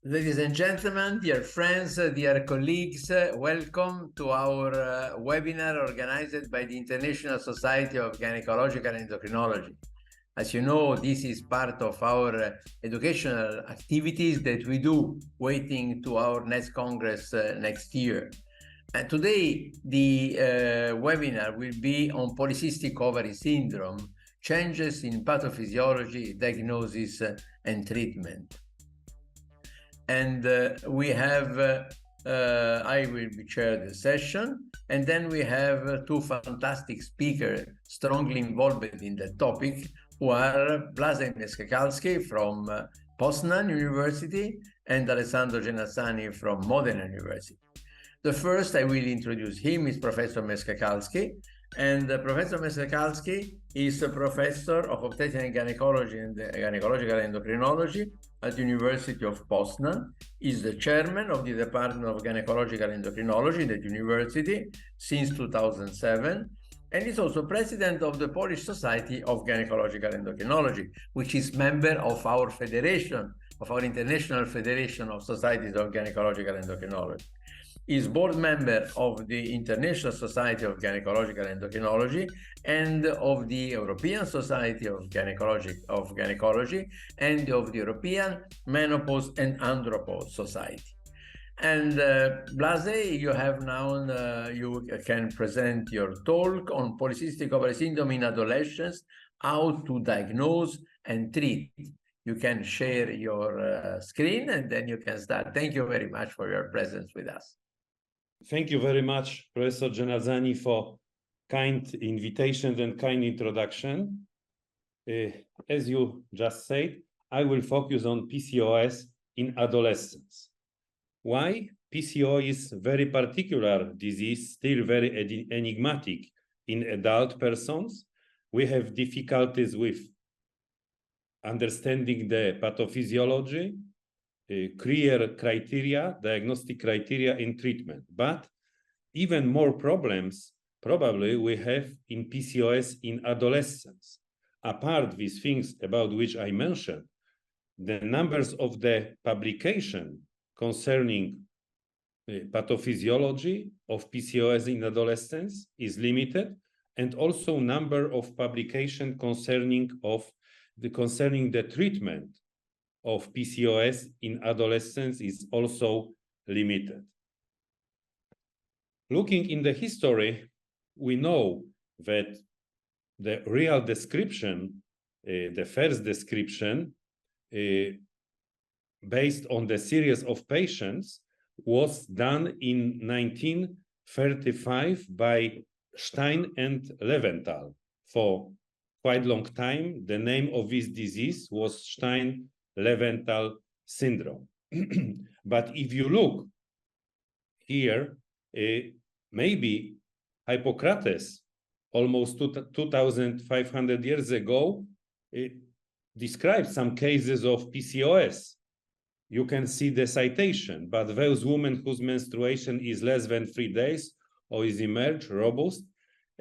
Ladies and gentlemen, dear friends, dear colleagues, welcome to our webinar organized by the International Society of Gynecological Endocrinology. As you know, this is part of our educational activities that we do waiting to our next Congress next year. And today, the webinar will be on polycystic ovary syndrome, changes in pathophysiology, diagnosis, and treatment. And we have, I will chair the session, and then we have two fantastic speakers strongly involved in the topic, who are Blazej Meczekalski from Poznan University and Alessandro Genazzani from Modena University. The first I will introduce him is Professor Meczekalski, and Professor Meczekalski is a professor of obstetrics and gynecology and gynecological endocrinology at the University of Poznan. He's the chairman of the Department of Gynecological Endocrinology in that university since 2007, and he's also president of the Polish Society of Gynecological Endocrinology, which is member of our federation, of our International Federation of Societies of Gynecological Endocrinology. Is board member of the International Society of Gynecological Endocrinology and of the European Society of Gynecology and of the European Menopause and Andropause Society. And Blazej, you have now, you can present your talk on polycystic ovary syndrome in adolescents, how to diagnose and treat. You can share your screen and then you can start. Thank you very much for your presence with us. Thank you very much, Professor Genazzani, for kind invitation and kind introduction. As you just said, I will focus on PCOS in adolescents. Why? PCOS is a very particular disease, still very enigmatic in adult persons. We have difficulties with understanding the pathophysiology, clear criteria, diagnostic criteria in treatment. But even more problems probably we have in PCOS in adolescents. Apart these things about which I mentioned, the numbers of the publication concerning pathophysiology of PCOS in adolescents is limited, and also number of publication concerning the treatment of PCOS in adolescents is also limited. Looking in the history, we know that the real description, the first description, based on the series of patients, was done in 1935 by Stein and Leventhal. For quite a long time, the name of this disease was Stein-Leventhal syndrome. But if you look here, maybe Hippocrates, almost 2,500 years ago, described some cases of PCOS. You can see the citation, but those women whose menstruation is less than 3 days or is emerged robust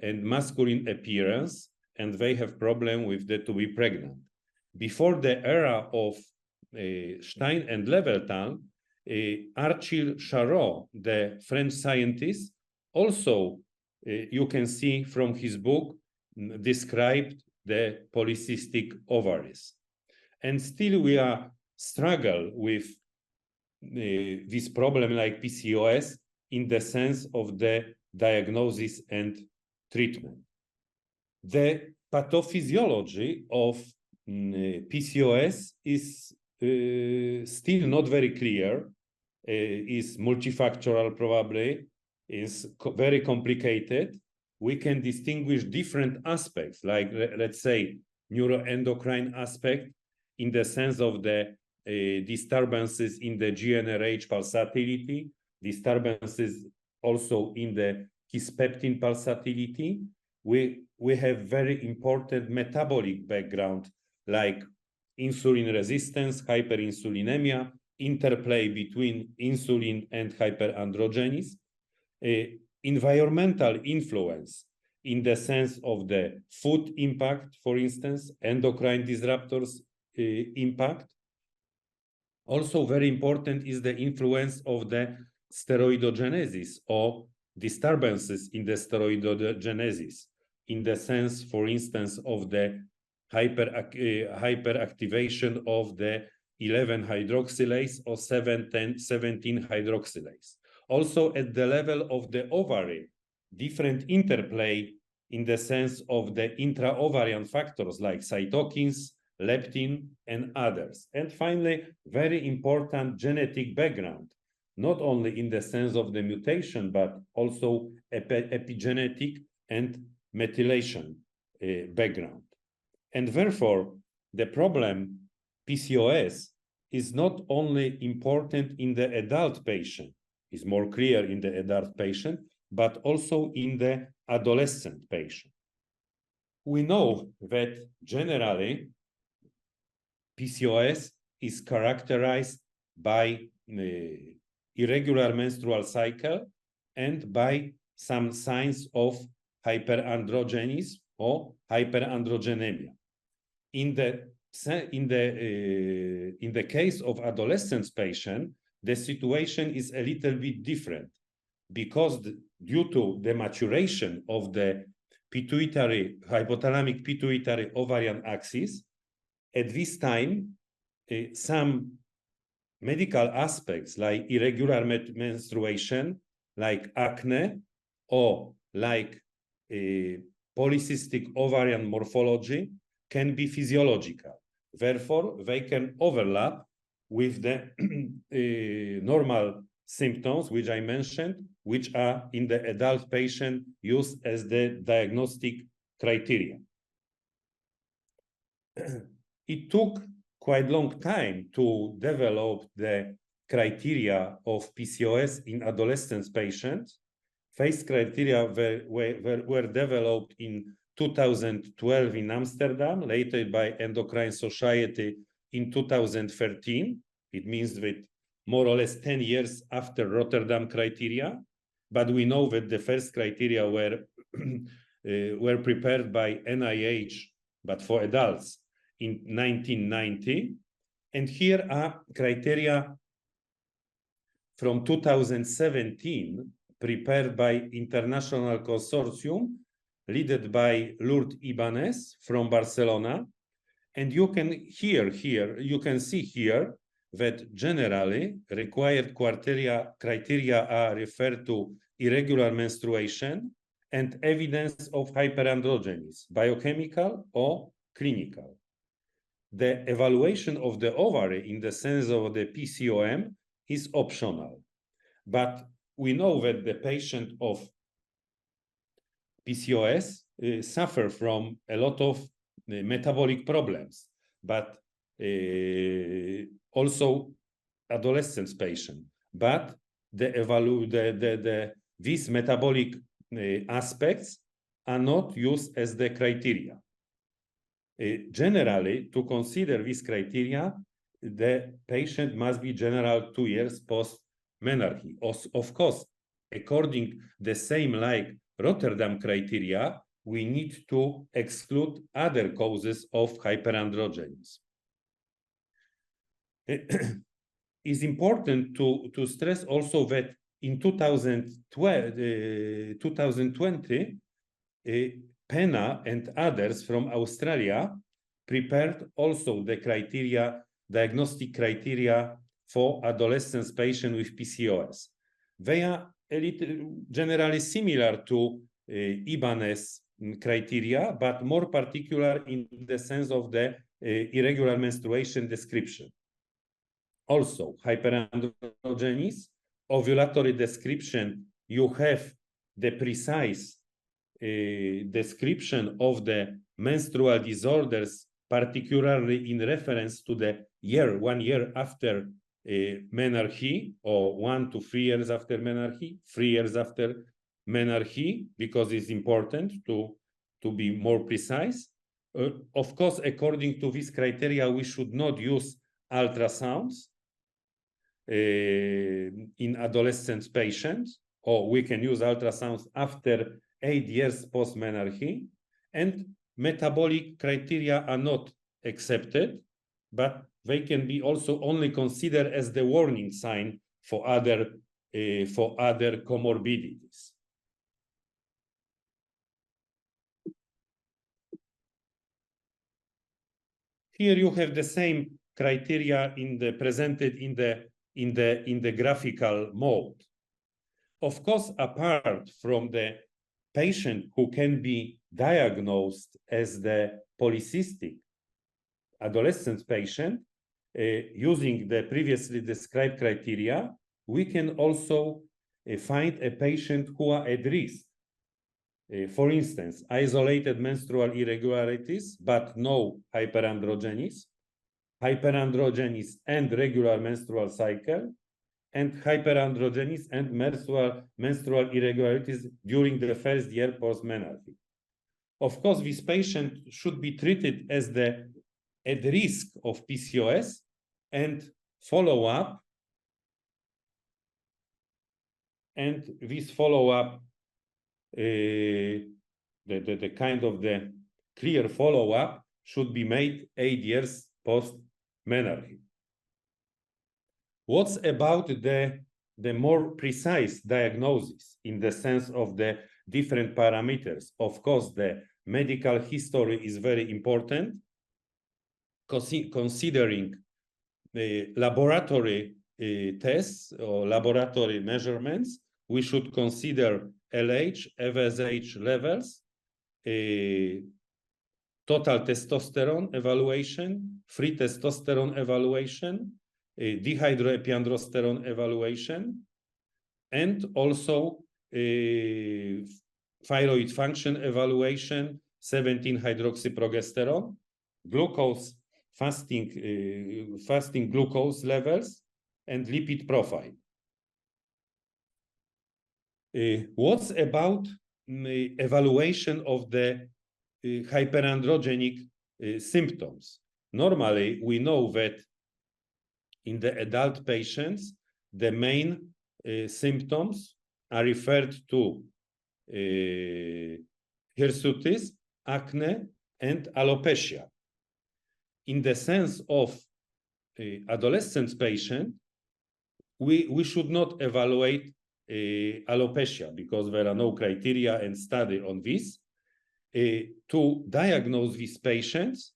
and masculine appearance, and they have problem with to be pregnant. Before the era of Stein and Leventhal, Achille Charot, the French scientist, also you can see from his book described the polycystic ovaries. And still we are struggle with this problem like PCOS in the sense of the diagnosis and treatment. The pathophysiology of PCOS is still not very clear, is multifactorial probably, is very complicated. We can distinguish different aspects, like let's say neuroendocrine aspect in the sense of the disturbances in the GnRH pulsatility, disturbances also in the kisspeptin pulsatility. We have very important metabolic background like insulin resistance, hyperinsulinemia, interplay between insulin and hyperandrogenism, environmental influence in the sense of the food impact, for instance, endocrine disruptors impact, Also very important is the influence of the steroidogenesis or disturbances in the steroidogenesis, in the sense, for instance, of the hyperactivation of the 11 hydroxylase or 17 hydroxylase. Also at the level of the ovary, different interplay in the sense of the intra-ovarian factors like cytokines, leptin, and others. And finally, very important genetic background, not only in the sense of the mutation, but also epigenetic and methylation background. And therefore, the problem PCOS is not only important in the adult patient, is more clear in the adult patient, but also in the adolescent patient. We know that generally PCOS is characterized by irregular menstrual cycle and by some signs of hyperandrogenism or hyperandrogenemia. In the case of adolescent patient, the situation is a little bit different because due to the maturation of the hypothalamic pituitary ovarian axis, at this time, some medical aspects like irregular menstruation, like acne, or like polycystic ovarian morphology can be physiological. Therefore, they can overlap with the normal symptoms which I mentioned, which are in the adult patient used as the diagnostic criteria. It took quite a long time to develop the criteria of PCOS in adolescent patients. First criteria were developed in 2012 in Amsterdam, later by Endocrine Society in 2013. It means that more or less 10 years after Rotterdam criteria. But we know that the first criteria were prepared by NIH, but for adults, in 1990. And here are criteria from 2017 prepared by international consortium led by Lourdes Ibanez from Barcelona. And you can see here that generally required criteria are referred to irregular menstruation and evidence of hyperandrogenism, biochemical or clinical. The evaluation of the ovary in the sense of the PCOM is optional, but we know that the patient of PCOS suffer from a lot of metabolic problems, but also adolescent patient. But these metabolic aspects are not used as the criteria. Generally, to consider this criteria, the patient must be general 2 years post-menarche. Of course, according the same like Rotterdam criteria, we need to exclude other causes of hyperandrogenism. It's important to stress also that in 2020, Pena and others from Australia prepared also the diagnostic criteria for adolescent patients with PCOS. They are a little generally similar to Ibanez criteria, but more particular in the sense of the irregular menstruation description. Also, hyperandrogenism, ovulatory description, you have the precise description of the menstrual disorders, particularly in reference to the 1 year after menarche, or 1 to 3 years after menarche, 3 years after menarche, because it's important to be more precise. Of course, according to this criteria, we should not use ultrasounds in adolescent patients, or we can use ultrasounds after 8 years post-menarche, and metabolic criteria are not accepted, but they can be also only considered as the warning sign for other comorbidities. Here you have the same criteria presented in the graphical mode. Of course, apart from the patient who can be diagnosed as the polycystic adolescent patient, using the previously described criteria, we can also find a patient who are at risk. For instance, isolated menstrual irregularities, but no hyperandrogenism, hyperandrogenism and regular menstrual cycle, and hyperandrogenism and menstrual irregularities during the first year post-menarche. Of course, this patient should be treated as at risk of PCOS and follow up. And this follow-up, the kind of the clear follow-up should be made 8 years post-menarche. What's about the more precise diagnosis in the sense of the different parameters? Of course, the medical history is very important. Considering the laboratory tests or laboratory measurements, we should consider LH, FSH levels, total testosterone evaluation, free testosterone evaluation, dehydroepiandrosterone evaluation, and also thyroid function evaluation, 17-hydroxyprogesterone, glucose fasting glucose levels, and lipid profile. What's about evaluation of the hyperandrogenic symptoms? Normally, we know that in the adult patients, the main symptoms are referred to hirsutis, acne, and alopecia. In the sense of adolescent patient, we should not evaluate alopecia because there are no criteria and study on this. To diagnose these patients,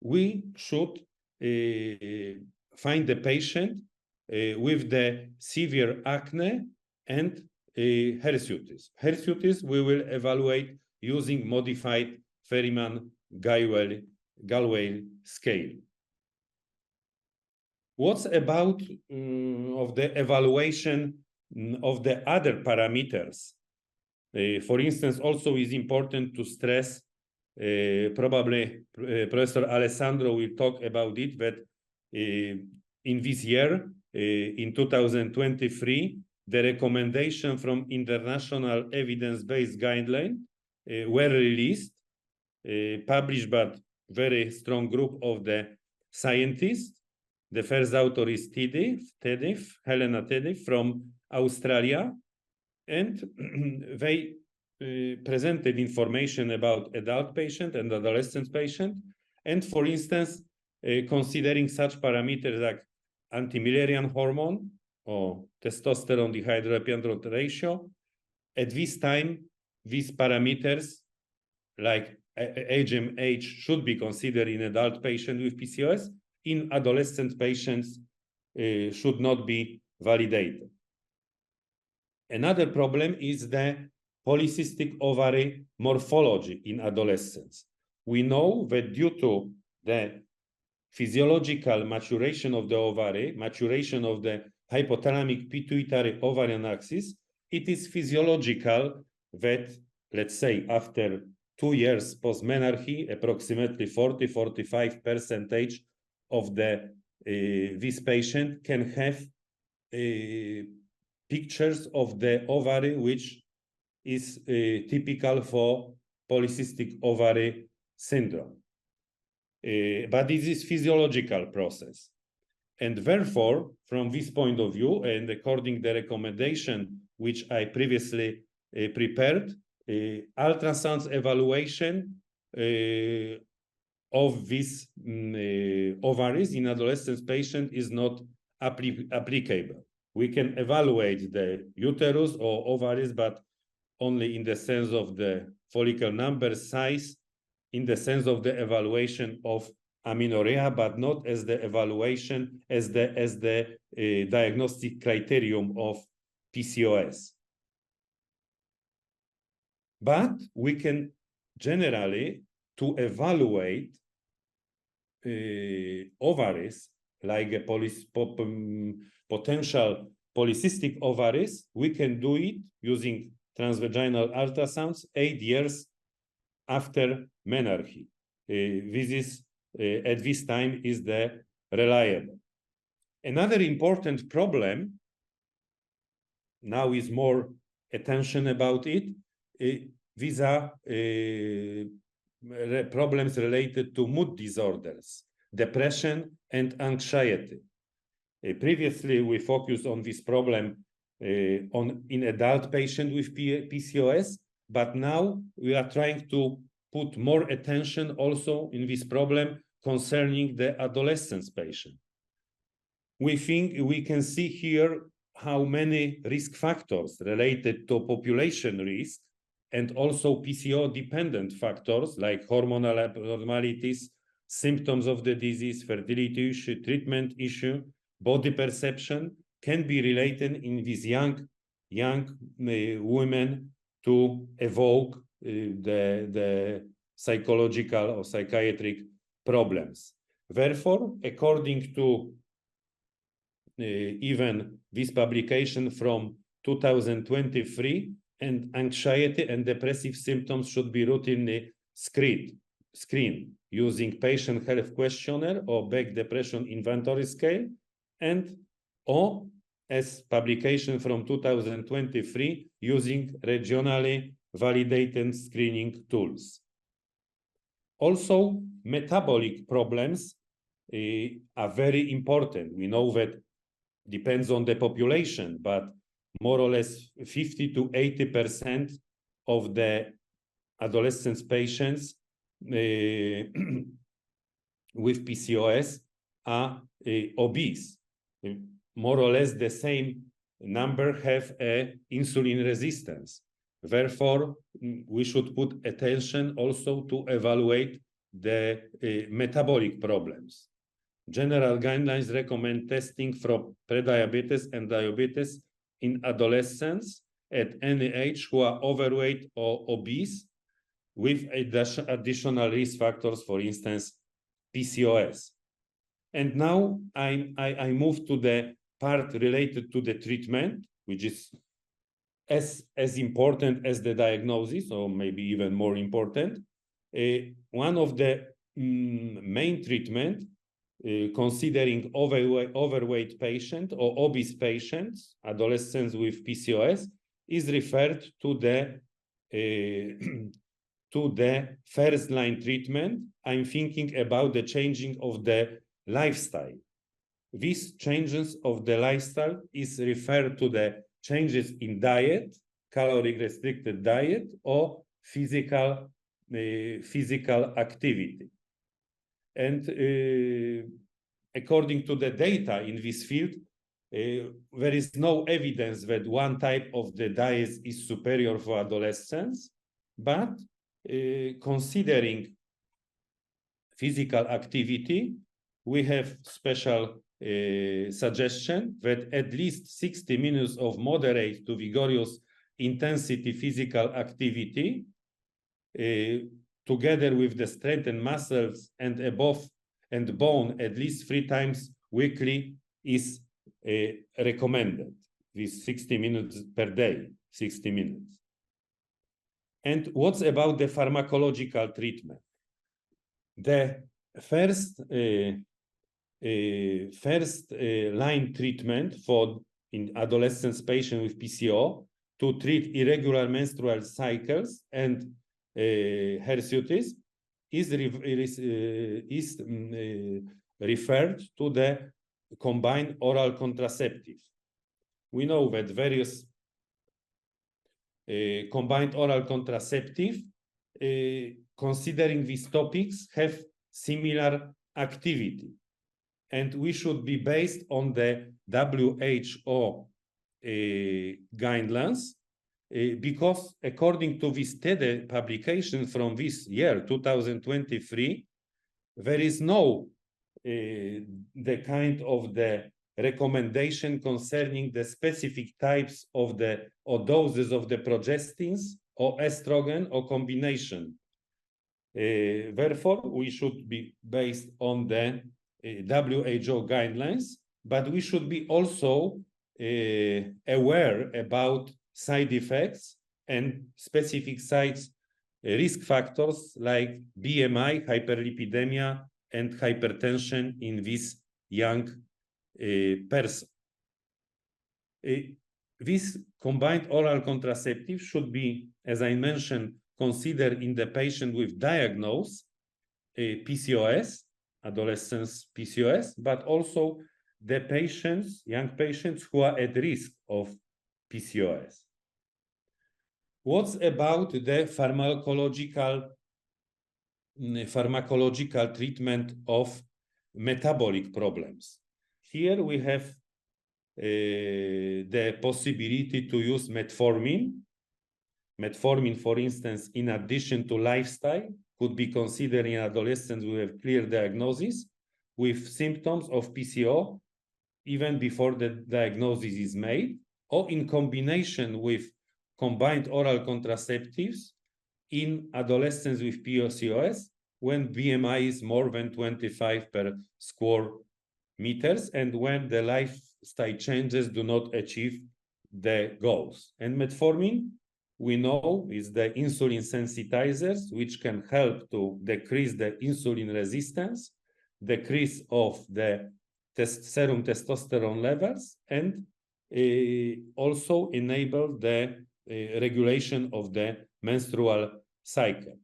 we should find the patient with the severe acne and hirsutis. Hirsutis we will evaluate using modified Ferryman-Gallwey scale. What's about of the evaluation of the other parameters? For instance, also is important to stress, probably Professor Alessandro will talk about it, that in this year, in 2023, the recommendation from international evidence-based guideline were released, published by very strong group of the scientists. The first author is Helena Tedif from Australia, and they presented information about adult patient and adolescent patient, and for instance, considering such parameters like anti-Müllerian hormone or testosterone dehydroepiandrosterone ratio. At this time, these parameters like HMH should be considered in adult patient with PCOS. In adolescent patients, should not be validated. Another problem is the polycystic ovary morphology in adolescents. We know that due to the physiological maturation of the ovary, maturation of the hypothalamic pituitary ovarian axis, it is physiological that, let's say, after 2 years post-menarche, approximately 40–45% of this patient can have pictures of the ovary, which is typical for polycystic ovary syndrome. But this is physiological process. And therefore, from this point of view, and according to the recommendation which I previously prepared, ultrasound evaluation of these ovaries in adolescent patient is not applicable. We can evaluate the uterus or ovaries, but only in the sense of the follicle number, size, in the sense of the evaluation of amenorrhea, but not as the evaluation as the diagnostic criterion of PCOS. But we can generally to evaluate ovaries like a potential polycystic ovaries. We can do it using transvaginal ultrasounds 8 years after menarche. This is at this time is the reliable. Another important problem now is more attention about it. These are problems related to mood disorders, depression and anxiety. Previously, we focused on this problem in adult patients with PCOS, but now we are trying to put more attention also in this problem concerning the adolescent patient. We think we can see here how many risk factors related to population risk and also PCO-dependent factors like hormonal abnormalities, symptoms of the disease, fertility issue, treatment issue, body perception can be related in these young women to evoke the psychological or psychiatric problems. Therefore, according to even this publication from 2023, and anxiety and depressive symptoms should be routinely screened using patient health questionnaire or Beck Depression Inventory Scale, and or as publication from 2023 using regionally validated screening tools. Also, metabolic problems are very important. We know that depends on the population, but more or less 50 to 80% of the adolescent patients with PCOS are obese. More or less the same number have insulin resistance. Therefore, we should put attention also to evaluate the metabolic problems. General guidelines recommend testing for prediabetes and diabetes in adolescents at any age who are overweight or obese with additional risk factors, for instance, PCOS. And now I move to the part related to the treatment, which is as important as the diagnosis, or maybe even more important. One of the main treatment considering overweight patient or obese patients, adolescents with PCOS, is referred to the first line treatment. I'm thinking about the changing of the lifestyle. These changes of the lifestyle is referred to the changes in diet, calorie restricted diet, or physical activity. And according to the data in this field, there is no evidence that one type of the diet is superior for adolescents, but considering physical activity, we have special suggestion that at least 60 minutes of moderate to vigorous intensity physical activity together with the strengthened muscles and above and bone at least 3 times weekly is recommended. This 60 minutes per day, 60 minutes. And what's about the pharmacological treatment? The first line treatment for in adolescent patients with PCO to treat irregular menstrual cycles and hirsutis is referred to the combined oral contraceptive. We know that various combined oral contraceptive, considering these topics, have similar activity. And we should be based on the WHO guidelines, because according to this TED publication from this year, 2023, there is no the kind of the recommendation concerning the specific types of the or doses of the progestins or estrogen or combination. Therefore, we should be based on the WHO guidelines, but we should be also aware about side effects and specific sites, risk factors like BMI, hyperlipidemia, and hypertension in this young person. This combined oral contraceptive should be, as I mentioned, considered in the patient with diagnosed PCOS, adolescents PCOS, but also the patients, young patients who are at risk of PCOS. What's about the pharmacological treatment of metabolic problems? Here we have the possibility to use metformin. Metformin, for instance, in addition to lifestyle, could be considered in adolescents who have clear diagnosis with symptoms of PCO even before the diagnosis is made, or in combination with combined oral contraceptives in adolescents with PCOS when BMI is more than 25 per square meters and when the lifestyle changes do not achieve the goals. And metformin, we know, is the insulin sensitizers, which can help to decrease the insulin resistance, decrease of the serum testosterone levels, and also enable the regulation of the menstrual cycle.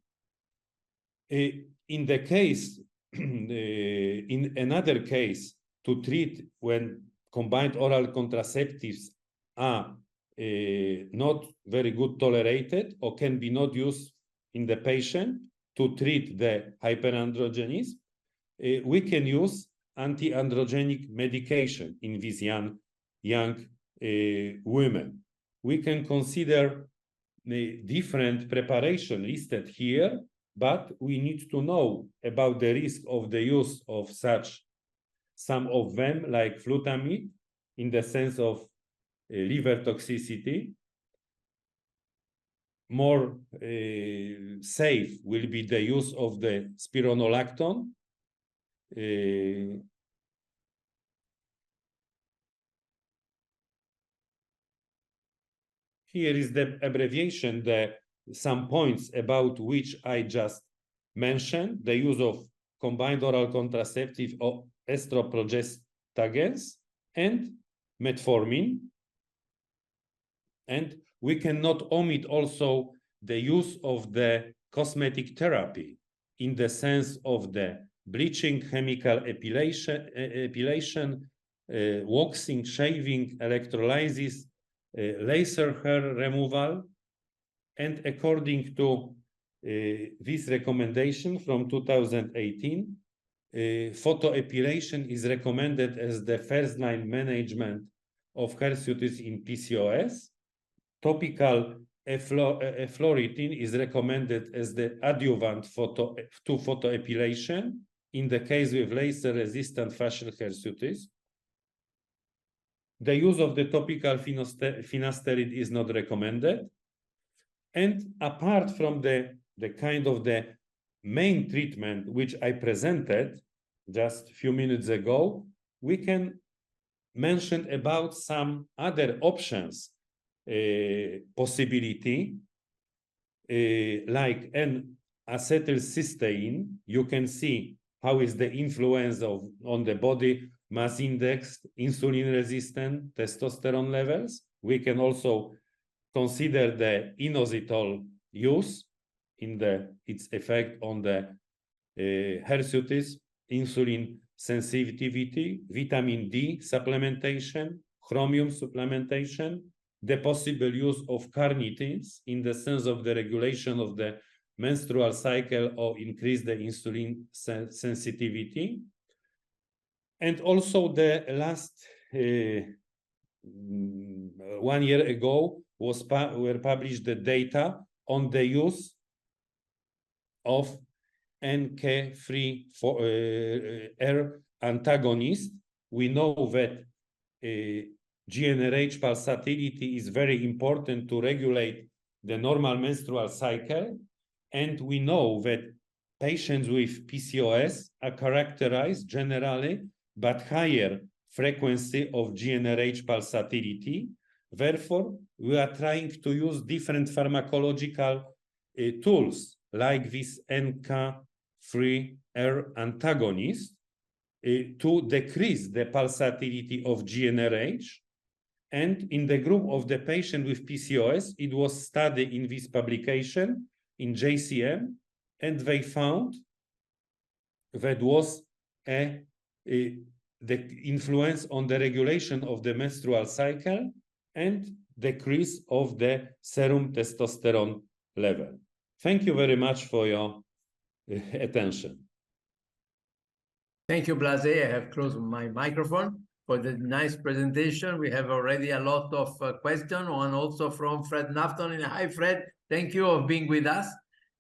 In the case, in another case, to treat when combined oral contraceptives are not very good tolerated or can be not used in the patient to treat the hyperandrogenism, we can use anti-androgenic medication in these young women. We can consider different preparation listed here, but we need to know about the risk of the use of such, some of them like flutamide in the sense of liver toxicity. More safe will be the use of the spironolactone. Here is the abbreviation, some points about which I just mentioned: the use of combined oral contraceptive or estroprogestagens and metformin. And we cannot omit also the use of the cosmetic therapy in the sense of the bleaching, chemical epilation, waxing, shaving, electrolysis, laser hair removal. And according to this recommendation from 2018, photoepilation is recommended as the first-line management of hirsutis in PCOS. Topical eflornithine is recommended as the adjuvant to photoepilation in the case with laser-resistant facial hirsutis. The use of the topical finasteride is not recommended. And apart from the kind of the main treatment which I presented just a few minutes ago, we can mention about some other options possibility, like an acetylcysteine. You can see how is the influence on the body mass index, insulin resistant, testosterone levels. We can also consider the inositol use in its effect on the hirsutis, insulin sensitivity, vitamin D supplementation, chromium supplementation, the possible use of carnitines in the sense of the regulation of the menstrual cycle or increase the insulin sensitivity. And also the last 1 year ago were published the data on the use of NK3R antagonist. We know that GnRH pulsatility is very important to regulate the normal menstrual cycle. And we know that patients with PCOS are characterized generally by higher frequency of GnRH pulsatility. Therefore, we are trying to use different pharmacological tools like this NK3R antagonist to decrease the pulsatility of GnRH. And in the group of the patient with PCOS, it was studied in this publication in JCM, and they found that was the influence on the regulation of the menstrual cycle and decrease of the serum testosterone level. Thank you very much for your attention. Thank you, Blazej. I have closed my microphone for the nice presentation. We have already a lot of questions, one also from Fred Nafton. Hi, Fred. Thank you for being with us.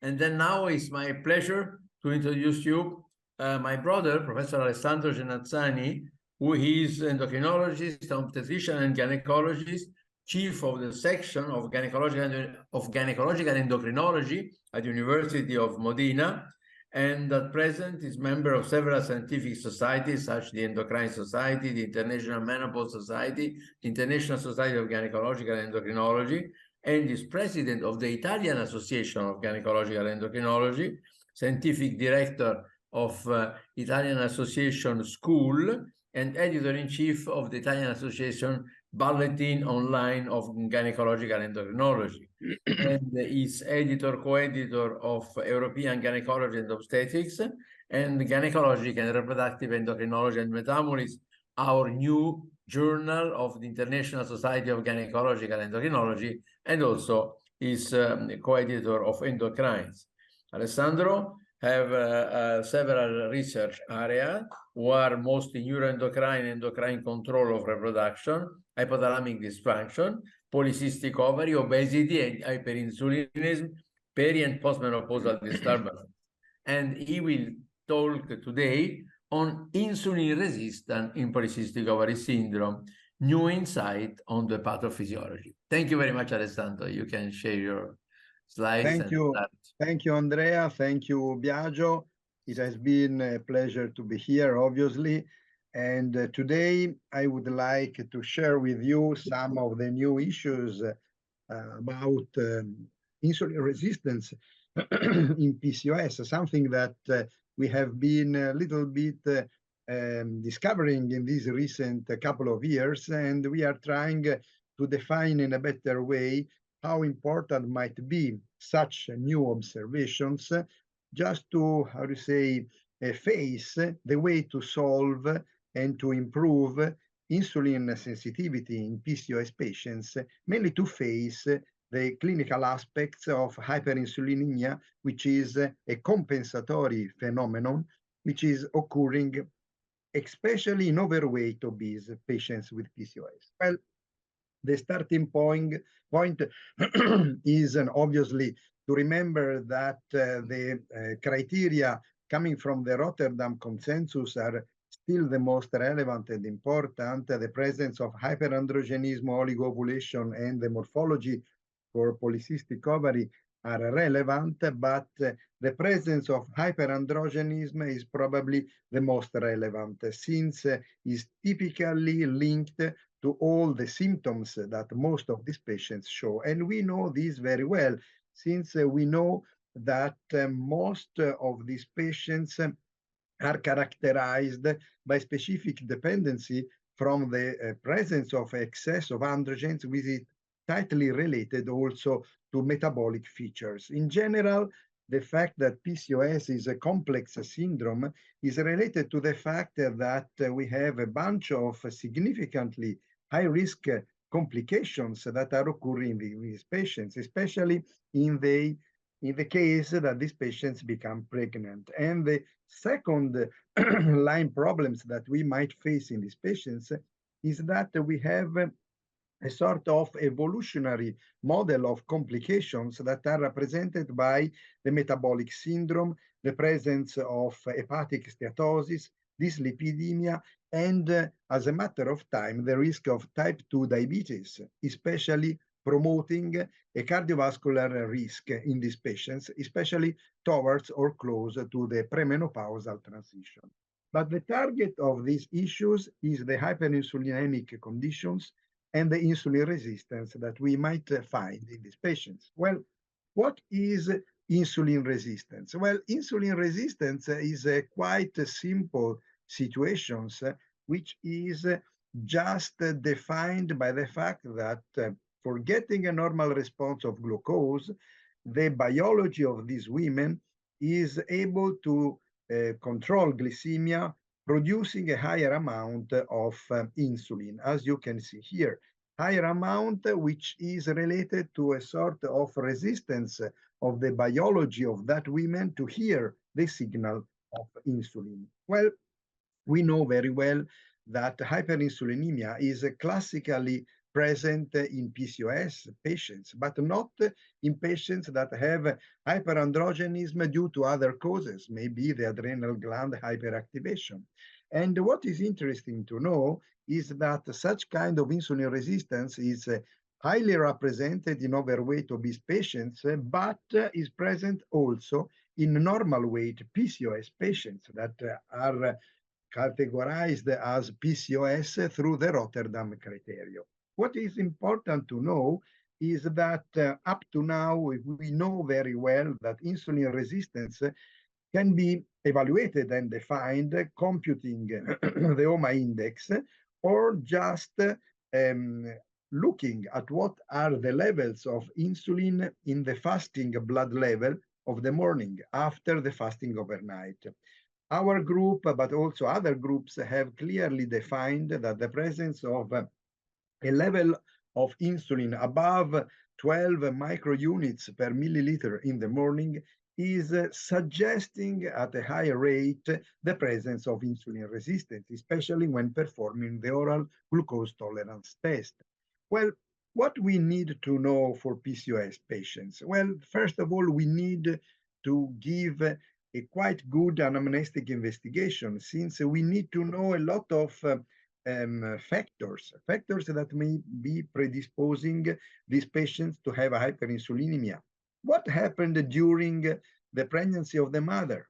And then now it's my pleasure to introduce you my brother, Professor Alessandro Genazzani, who is endocrinologist, obstetrician, and gynecologist, chief of the section of gynecological endocrinology at the University of Modena, and at present is member of several scientific societies, such as the Endocrine Society, the International Menopause Society, the International Society of Gynecological Endocrinology, and is president of the Italian Association of Gynecological Endocrinology, scientific director of Italian Association School, and editor-in-chief of the Italian Association Bulletin Online of Gynecological Endocrinology. And is editor, co-editor of European Gynecology and Obstetrics and Gynecologic and Reproductive Endocrinology and Metabolism, our new journal of the International Society of Gynecological Endocrinology, and also is co-editor of Endocrines. Alessandro have several research areas, who are mostly neuroendocrine, endocrine control of reproduction, hypothalamic dysfunction, polycystic ovary, obesity, and hyperinsulinism, peri- and postmenopausal disturbance. And he will talk today on insulin resistance in polycystic ovary syndrome, new insight on the pathophysiology. Thank you very much, Alessandro. You can share your slides. Thank you. Thank you, Andrea. Thank you, Biagio. It has been a pleasure to be here, obviously. And today I would like to share with you some of the new issues about insulin resistance in PCOS, something that we have been a little bit discovering in these recent couple of years, and we are trying to define in a better way how important might be such new observations, just to, how to say, face the way to solve and to improve insulin sensitivity in PCOS patients, mainly to face the clinical aspects of hyperinsulinemia, which is a compensatory phenomenon, which is occurring especially in overweight obese patients with PCOS. Well, the starting point is obviously to remember that the criteria coming from the Rotterdam Consensus are still the most relevant and important. The presence of hyperandrogenism, oligoovulation, and the morphology for polycystic ovary are relevant, but the presence of hyperandrogenism is probably the most relevant, since is typically linked to all the symptoms that most of these patients show. And we know this very well, since we know that most of these patients are characterized by specific dependency from the presence of excess of androgens, with it tightly related also to metabolic features. In general, the fact that PCOS is a complex syndrome is related to the fact that we have a bunch of significantly high-risk complications that are occurring in these patients, especially in the in the case that these patients become pregnant. And the second line problems that we might face in these patients is that we have a sort of evolutionary model of complications that are represented by the metabolic syndrome, the presence of hepatic steatosis, dyslipidemia, and as a matter of time, the risk of type 2 diabetes, especially promoting a cardiovascular risk in these patients, especially towards or close to the premenopausal transition. But the target of these issues is the hyperinsulinemic conditions and the insulin resistance that we might find in these patients. Well, what is insulin resistance? Well, insulin resistance is a quite simple situation, which is just defined by the fact that for getting a normal response of glucose, the biology of these women is able to control glycemia, producing a higher amount of insulin, as you can see here. Higher amount, which is related to a sort of resistance of the biology of that women to hear the signal of insulin. Well, we know very well that hyperinsulinemia is classically present in PCOS patients, but not in patients that have hyperandrogenism due to other causes, maybe the adrenal gland hyperactivation. And what is interesting to know is that such kind of insulin resistance is highly represented in overweight obese patients, but is present also in normal weight PCOS patients that are categorized as PCOS through the Rotterdam criteria. What is important to know is that up to now, we know very well that insulin resistance can be evaluated and defined computing the OMA index or just looking at what are the levels of insulin in the fasting blood level of the morning after the fasting overnight. Our group, but also other groups, have clearly defined that the presence of a level of insulin above 12 microunits per milliliter in the morning is suggesting at a higher rate the presence of insulin resistance, especially when performing the oral glucose tolerance test. Well, what we need to know for PCOS patients? Well, first of all, we need to give a quite good anamnestic investigation, since we need to know a lot of factors that may be predisposing these patients to have a hyperinsulinemia. What happened during the pregnancy of the mother?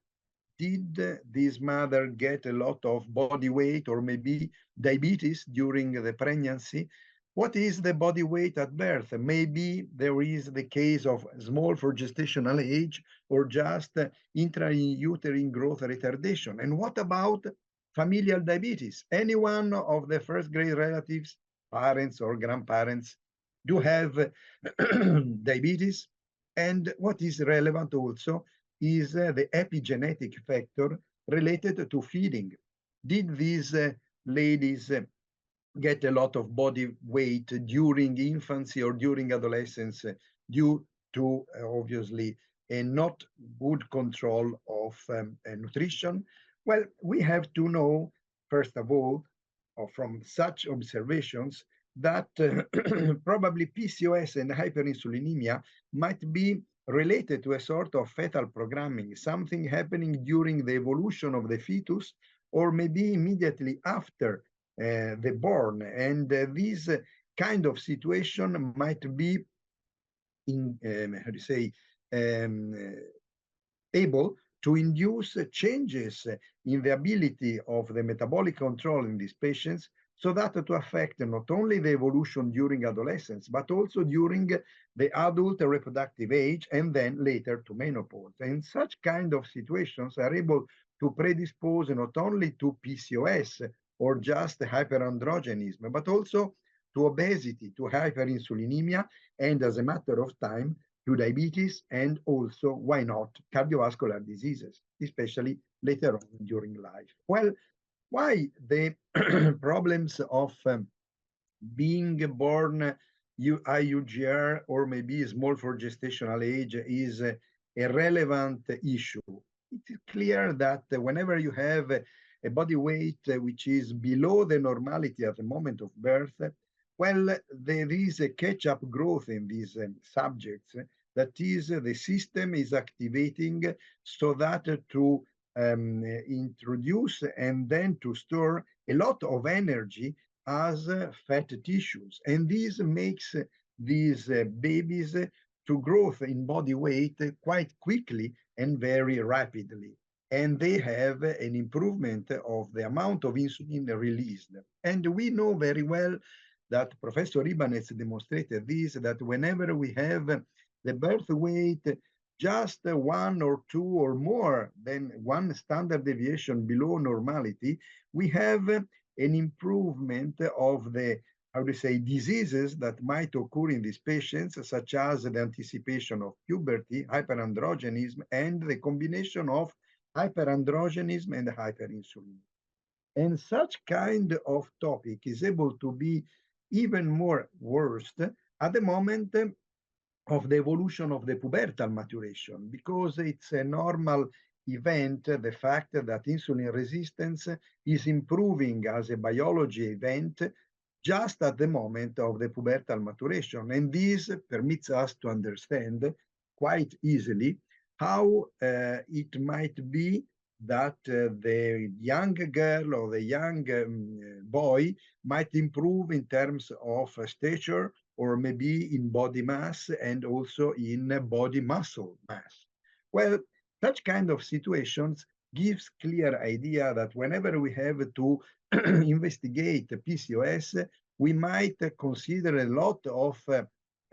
Did this mother get a lot of body weight or maybe diabetes during the pregnancy? What is the body weight at birth? Maybe there is the case of small for gestational age or just intrauterine growth retardation. And what about familial diabetes? Any one of the first grade relatives, parents or grandparents, do have diabetes? And what is relevant also is the epigenetic factor related to feeding. Did these ladies get a lot of body weight during infancy or during adolescence due to obviously a not good control of nutrition? Well, we have to know, first of all, from such observations, that probably PCOS and hyperinsulinemia might be related to a sort of fetal programming, something happening during the evolution of the fetus, or maybe immediately after the born. And this kind of situation might be able to induce changes in the ability of the metabolic control in these patients, so that to affect not only the evolution during adolescence, but also during the adult reproductive age and then later to menopause. And such kind of situations are able to predispose not only to PCOS or just hyperandrogenism, but also to obesity, to hyperinsulinemia, and as a matter of time, to diabetes, and also, why not, cardiovascular diseases, especially later on during life. Well, why the problems of being born IUGR or maybe small for gestational age is a relevant issue. It's clear that whenever you have a body weight which is below the normality at the moment of birth, well, there is a catch-up growth in these subjects. That is, the system is activating so that to introduce and then to store a lot of energy as fat tissues. And this makes these babies to growth in body weight quite quickly and very rapidly. And they have an improvement of the amount of insulin released. And we know very well that Professor Ibanez demonstrated this, that whenever we have the birth weight just 1 or 2 or more than one standard deviation below normality, we have an improvement of the, how to say, diseases that might occur in these patients, such as the anticipation of puberty, hyperandrogenism, and the combination of hyperandrogenism and hyperinsulinism. And such kind of topic is able to be even more worse at the moment of the evolution of the pubertal maturation, because it's a normal event, the fact that insulin resistance is improving as a biology event just at the moment of the pubertal maturation. And this permits us to understand quite easily how it might be that the young girl or the young boy might improve in terms of stature, or maybe in body mass and also in body muscle mass. Well, such kind of situations gives clear idea that whenever we have to investigate PCOS, we might consider a lot of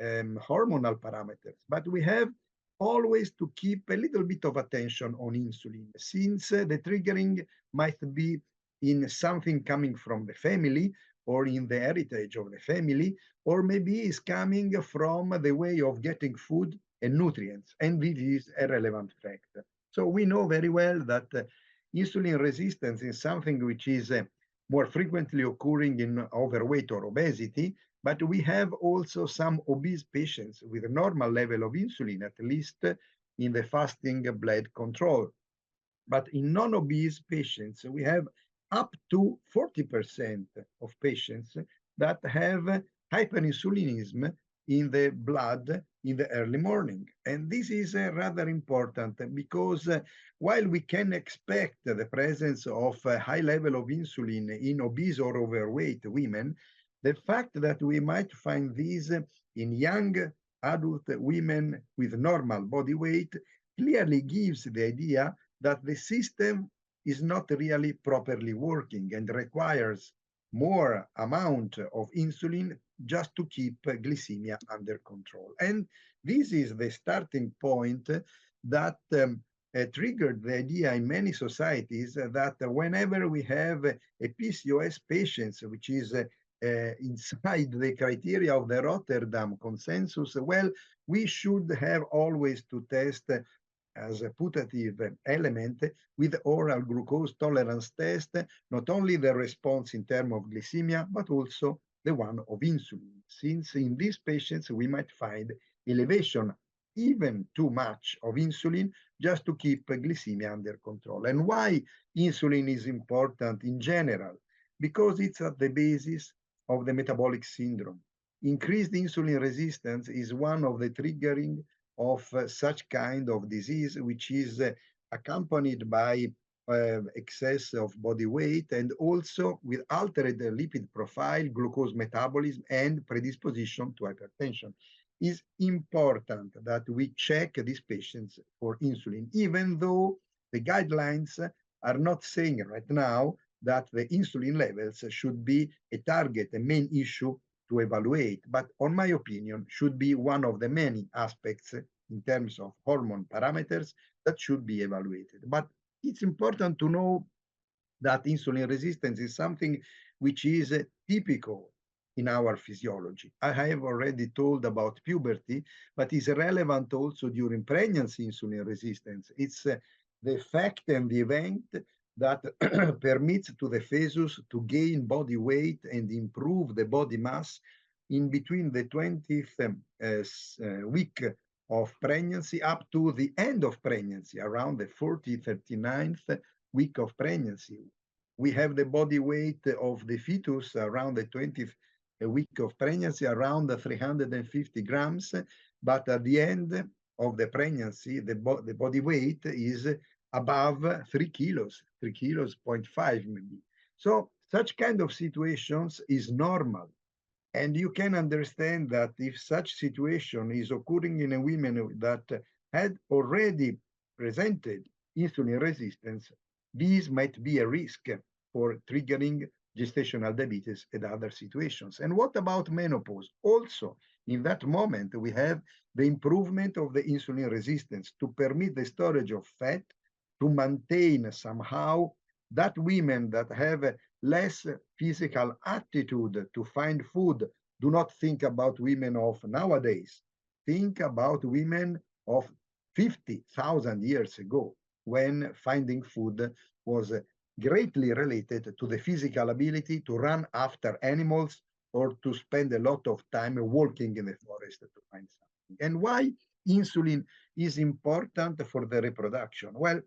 hormonal parameters, but we have always to keep a little bit of attention on insulin, since the triggering might be in something coming from the family or in the heritage of the family, or maybe is coming from the way of getting food and nutrients, and this is a relevant fact. So we know very well that insulin resistance is something which is more frequently occurring in overweight or obesity, but we have also some obese patients with a normal level of insulin, at least in the fasting blood control. But in non-obese patients, we have up to 40% of patients that have hyperinsulinism in the blood in the early morning. And this is rather important, because while we can expect the presence of a high level of insulin in obese or overweight women, the fact that we might find these in young adult women with normal body weight clearly gives the idea that the system is not really properly working and requires more amount of insulin just to keep glycemia under control. And this is the starting point that triggered the idea in many societies that whenever we have a PCOS patient, which is inside the criteria of the Rotterdam consensus, well, we should have always to test as a putative element with oral glucose tolerance test, not only the response in terms of glycemia, but also the one of insulin, since in these patients we might find elevation, even too much of insulin, just to keep glycemia under control. And why insulin is important in general? Because it's at the basis of the metabolic syndrome. Increased insulin resistance is one of the triggering of such kind of disease, which is accompanied by excess of body weight, and also with altered lipid profile, glucose metabolism, and predisposition to hypertension. It's important that we check these patients for insulin, even though the guidelines are not saying right now that the insulin levels should be a target, a main issue to evaluate, but on my opinion, should be one of the many aspects in terms of hormone parameters that should be evaluated. But it's important to know that insulin resistance is something which is typical in our physiology. I have already told about puberty, but it's relevant also during pregnancy insulin resistance. It's the fact and the event that permits to the fetus to gain body weight and improve the body mass in between the 20th week of pregnancy up to the end of pregnancy, around the 39th week of pregnancy. We have the body weight of the fetus around the 20th week of pregnancy, around 350 grams, but at the end of the pregnancy, the body weight is above 3 kilos, 3 kilos, 0.5 maybe. So such kind of situations is normal. And you can understand that if such situation is occurring in a woman that had already presented insulin resistance, this might be a risk for triggering gestational diabetes and other situations. And what about menopause? Also, in that moment, we have the improvement of the insulin resistance to permit the storage of fat, to maintain somehow that women that have less physical aptitude to find food. Do not think about women of nowadays. Think about women of 50,000 years ago, when finding food was greatly related to the physical ability to run after animals or to spend a lot of time walking in the forest to find something. And why insulin is important for the reproduction? Well,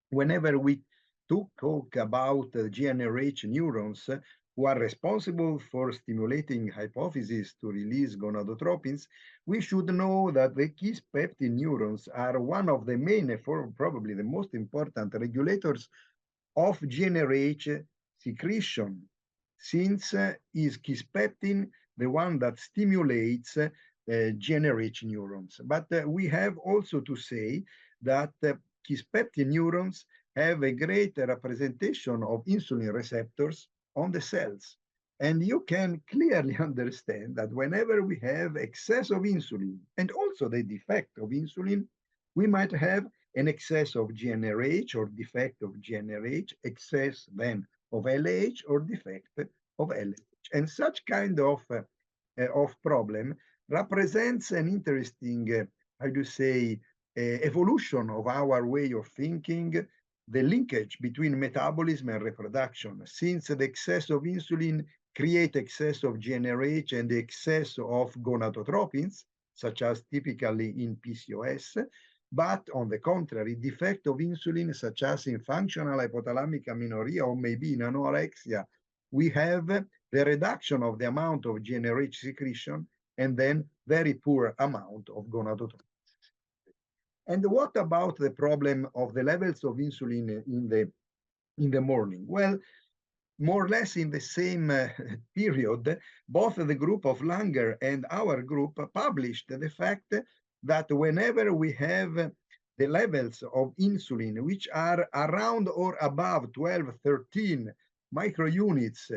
whenever we talk about GnRH neurons who are responsible for stimulating hypophysis to release gonadotropins, we should know that the kisspeptin neurons are one of the main, probably the most important regulators of GnRH secretion, since is kisspeptin the one that stimulates GnRH neurons. But we have also to say that kisspeptin neurons have a great representation of insulin receptors on the cells. And you can clearly understand that whenever we have excess of insulin and also the defect of insulin, we might have an excess of GnRH or defect of GnRH, excess then of LH or defect of LH. And such kind of problem represents an interesting, how do you say, evolution of our way of thinking, the linkage between metabolism and reproduction, since the excess of insulin create excess of GnRH and the excess of gonadotropins, such as typically in PCOS, but on the contrary, defect of insulin, such as in functional hypothalamic amenorrhea or maybe in anorexia, we have the reduction of the amount of GnRH secretion and then very poor amount of gonadotropins. And what about the problem of the levels of insulin in the morning? Well, more or less in the same period, both the group of Langer and our group published the fact that whenever we have the levels of insulin, which are around or above 12, 13 microunits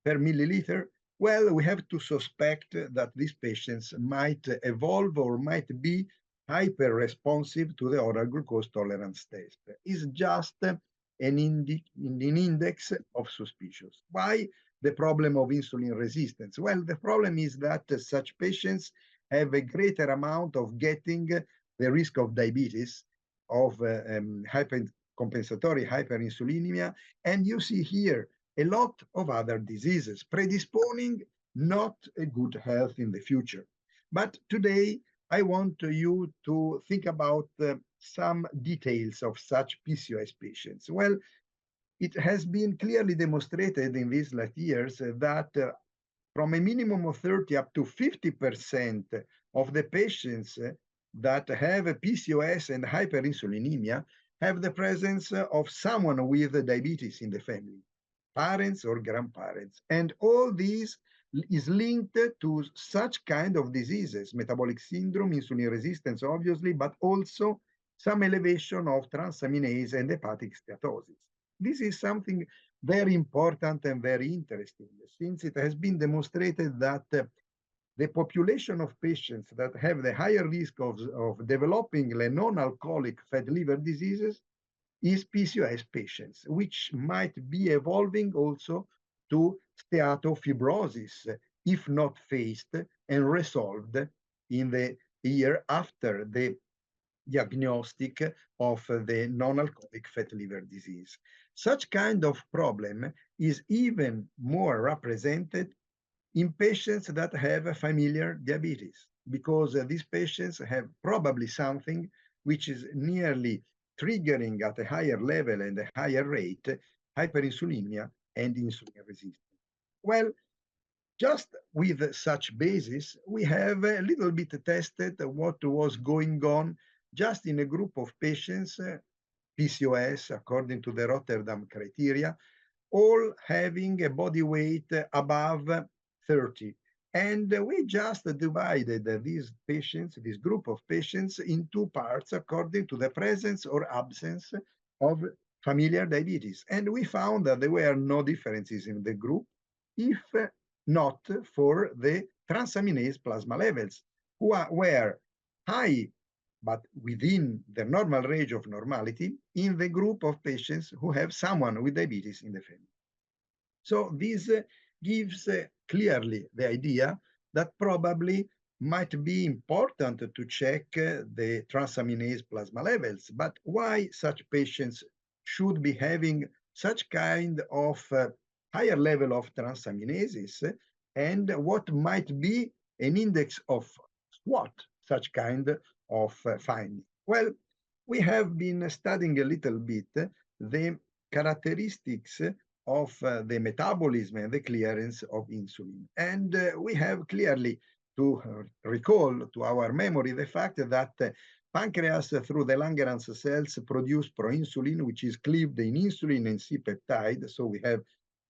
per milliliter, well, we have to suspect that these patients might evolve or might be hyper-responsive to the oral glucose tolerance test. It's just an index of suspicious. Why the problem of insulin resistance? Well, the problem is that such patients have a greater amount of getting the risk of diabetes, of compensatory hyperinsulinemia, and you see here a lot of other diseases, predisposing not a good health in the future. But today, I want you to think about some details of such PCOS patients. Well, it has been clearly demonstrated in these last years that from a minimum of 30 up to 50% of the patients that have a PCOS and hyperinsulinemia have the presence of someone with diabetes in the family, parents or grandparents. And all these is linked to such kind of diseases, metabolic syndrome, insulin resistance, obviously, but also some elevation of transaminase and hepatic steatosis. This is something very important and very interesting, since it has been demonstrated that the population of patients that have the higher risk of developing non-alcoholic fat liver diseases is PCOS patients, which might be evolving also to steatofibrosis, if not faced and resolved in the year after the diagnostic of the non-alcoholic fat liver disease. Such kind of problem is even more represented in patients that have familiar diabetes. because these patients have probably something which is nearly triggering at a higher level and a higher rate hyperinsulinemia and insulin resistance. Well, just with such basis, we have a little bit tested what was going on just in a group of patients, PCOS, according to the Rotterdam criteria, all having a body weight above 30. And we just divided these patients, this group of patients, in two parts according to the presence or absence of familiar diabetes. And we found that there were no differences in the group, if not for the transaminase plasma levels, were high but within the normal range of normality in the group of patients who have someone with diabetes in the family. So this gives clearly the idea that probably might be important to check the transaminase plasma levels, but why such patients should be having such kind of higher level of transaminases, and what might be an index of what such kind of finding. Well, we have been studying a little bit the characteristics of the metabolism and the clearance of insulin. And we have clearly to recall to our memory the fact that pancreas through the Langerhans cells produce proinsulin, which is cleaved in insulin and C-peptide. So we have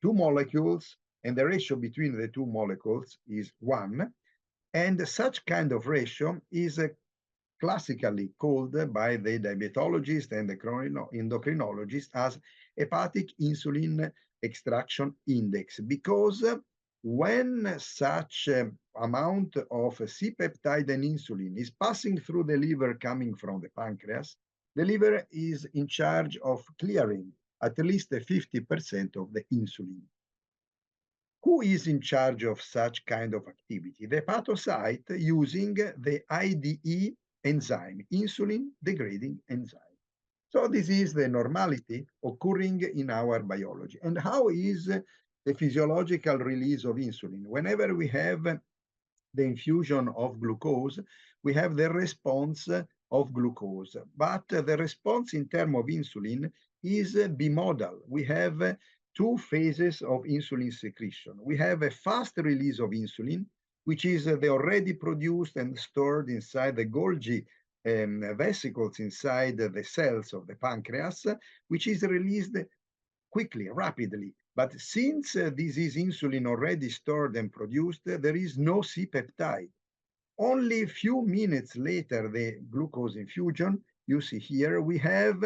two molecules, and the ratio between the two molecules is 1. And such kind of ratio is classically called by the diabetologist and the endocrinologist as hepatic insulin extraction index, because when such amount of C-peptide and insulin is passing through the liver coming from the pancreas, the liver is in charge of clearing at least 50% of the insulin. Who is in charge of such kind of activity? The hepatocyte using the IDE enzyme, insulin degrading enzyme. So this is the normality occurring in our biology. And how is the physiological release of insulin? Whenever we have the infusion of glucose, we have the response of glucose. But the response in terms of insulin is bimodal. We have two phases of insulin secretion. We have a fast release of insulin, which is the already produced and stored inside the Golgi vesicles inside the cells of the pancreas, which is released quickly, rapidly. But since this is insulin already stored and produced, there is no C-peptide. Only a few minutes later, the glucose infusion, you see here, we have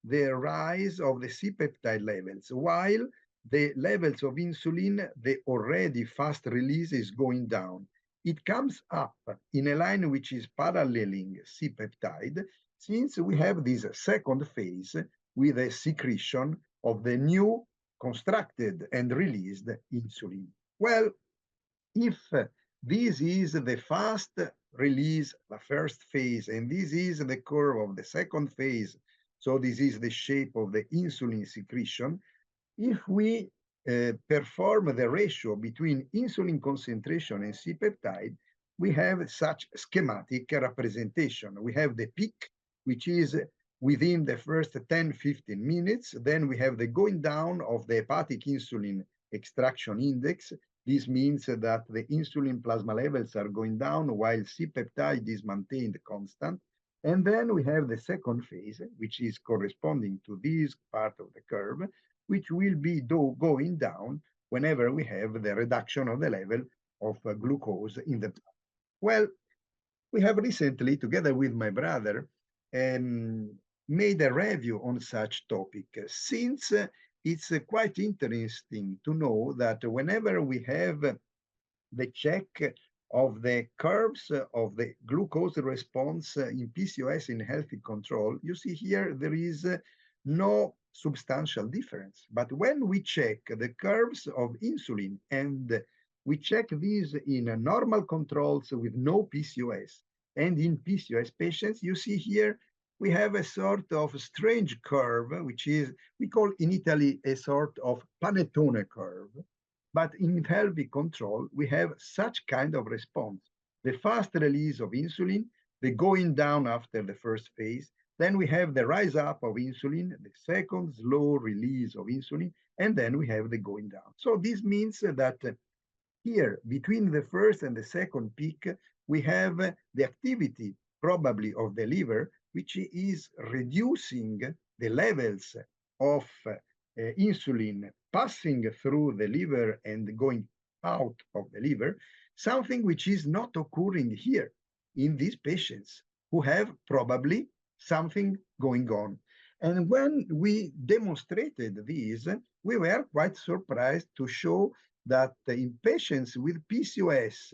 the rise of the C-peptide levels, while the levels of insulin, the already fast release, is going down. It comes up in a line which is paralleling C-peptide, since we have this second phase with a secretion of the new constructed and released insulin. Well, if this is the fast release, the first phase, and this is the curve of the second phase, so this is the shape of the insulin secretion, if we perform the ratio between insulin concentration and C-peptide, we have such schematic representation. We have the peak, which is within the first 10-15 minutes. Then we have the going down of the hepatic insulin extraction index. This means that the insulin plasma levels are going down while C-peptide is maintained constant. And then we have the second phase, which is corresponding to this part of the curve, which will be going down whenever we have the reduction of the level of glucose in the blood. Well, we have recently, together with my brother, made a review on such topic, since it's quite interesting to know that whenever we have the check of the curves of the glucose response in PCOS in healthy control, you see here there is no substantial difference. But when we check the curves of insulin and we check these in normal controls with no PCOS and in PCOS patients, you see here we have a sort of strange curve, which is, we call in Italy a sort of panettone curve. But in healthy control, we have such kind of response. the fast release of insulin, the going down after the first phase. Then we have the rise up of insulin, the second slow release of insulin, and then we have the going down. So this means that here, between the first and the second peak, we have the activity probably of the liver, which is reducing the levels of insulin passing through the liver and going out of the liver, something which is not occurring here in these patients who have probably something going on. And when we demonstrated this, we were quite surprised to show that in patients with PCOS,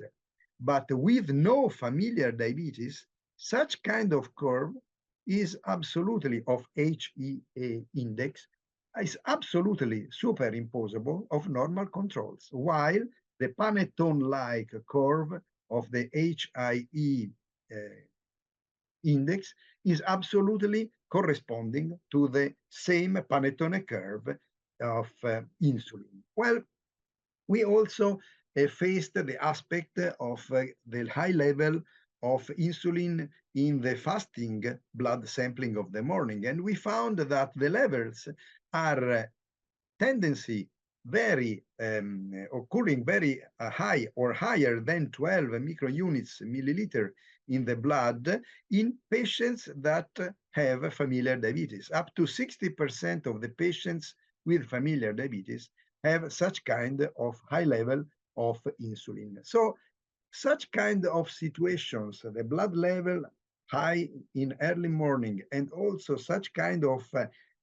but with no familiar diabetes, such kind of curve is absolutely of HEA index, is absolutely superimposable of normal controls, while the panettone-like curve of the HIE index is absolutely corresponding to the same panettone curve of insulin. Well, we also faced the aspect of the high level of insulin in the fasting blood sampling of the morning. And we found that the levels are tendency very occurring very high or higher than 12 microunits milliliter in the blood in patients that have familiar diabetes. Up to 60% of the patients with familiar diabetes have such kind of high level of insulin. So such kind of situations, the blood level high in early morning and also such kind of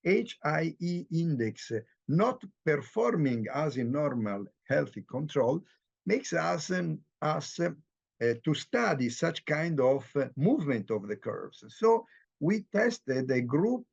HIE index not performing as in normal healthy control makes us to study such kind of movement of the curves. So we tested a group,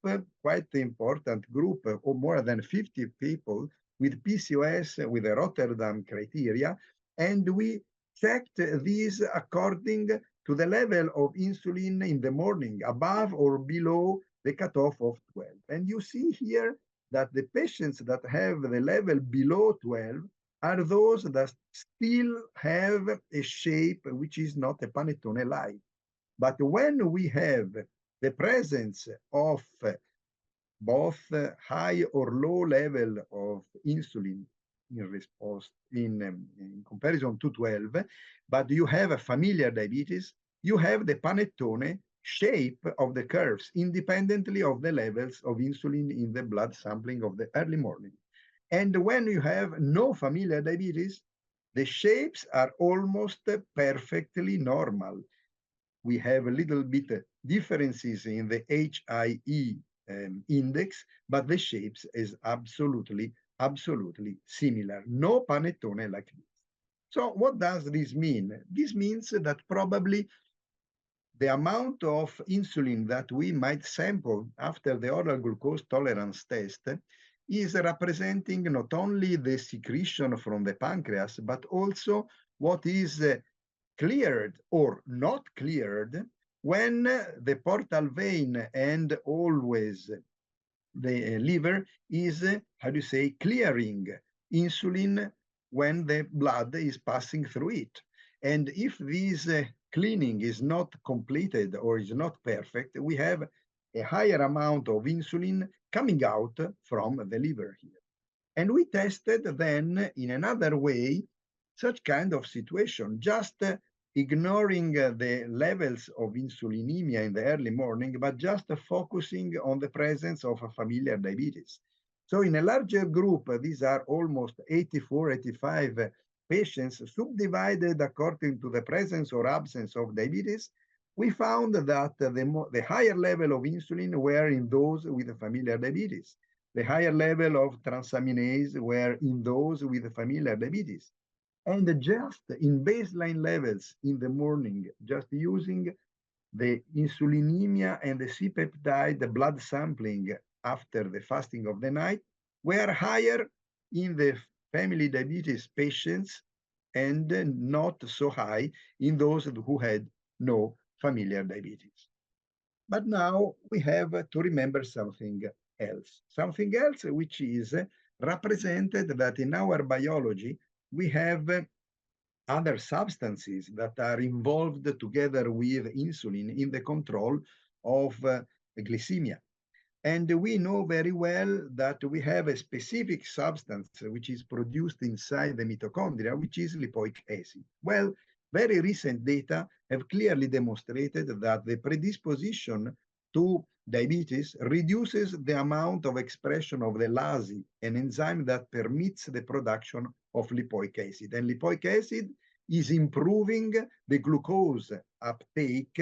quite important group of more than 50 people with PCOS with the Rotterdam criteria, and we checked these according to the level of insulin in the morning, above or below the cutoff of 12. And you see here that the patients that have the level below 12 are those that still have a shape which is not a panettone-like. But when we have the presence of both high or low level of insulin in response in comparison to 12, but you have a familiar diabetes, you have the panettone shape of the curves independently of the levels of insulin in the blood sampling of the early morning. And when you have no familiar diabetes, the shapes are almost perfectly normal. We have a little bit differences in the HIE index, but the shapes is absolutely similar. No panettone like this. So what does this mean? This means that probably the amount of insulin that we might sample after the oral glucose tolerance test is representing not only the secretion from the pancreas, but also what is cleared or not cleared when the portal vein and always the liver is, how do you say, clearing insulin when the blood is passing through it. And if this cleaning is not completed or is not perfect, we have a higher amount of insulin coming out from the liver here. And we tested then in another way such kind of situation, just ignoring the levels of insulinemia in the early morning, but just focusing on the presence of familiar diabetes. So in a larger group, these are almost 84, 85 patients subdivided according to the presence or absence of diabetes. We found that the higher level of insulin were in those with familiar diabetes. The higher level of transaminase were in those with familiar diabetes. And just in baseline levels in the morning, just using the insulinemia and the C-peptide blood sampling after the fasting of the night were higher in the family diabetes patients and not so high in those who had no familiar diabetes. But now we have to remember something else which is represented that in our biology, we have other substances that are involved together with insulin in the control of glycemia. And we know very well that we have a specific substance which is produced inside the mitochondria, which is lipoic acid. Well, very recent data have clearly demonstrated that the predisposition to diabetes reduces the amount of expression of the LASI, an enzyme that permits the production of lipoic acid. And lipoic acid is improving the glucose uptake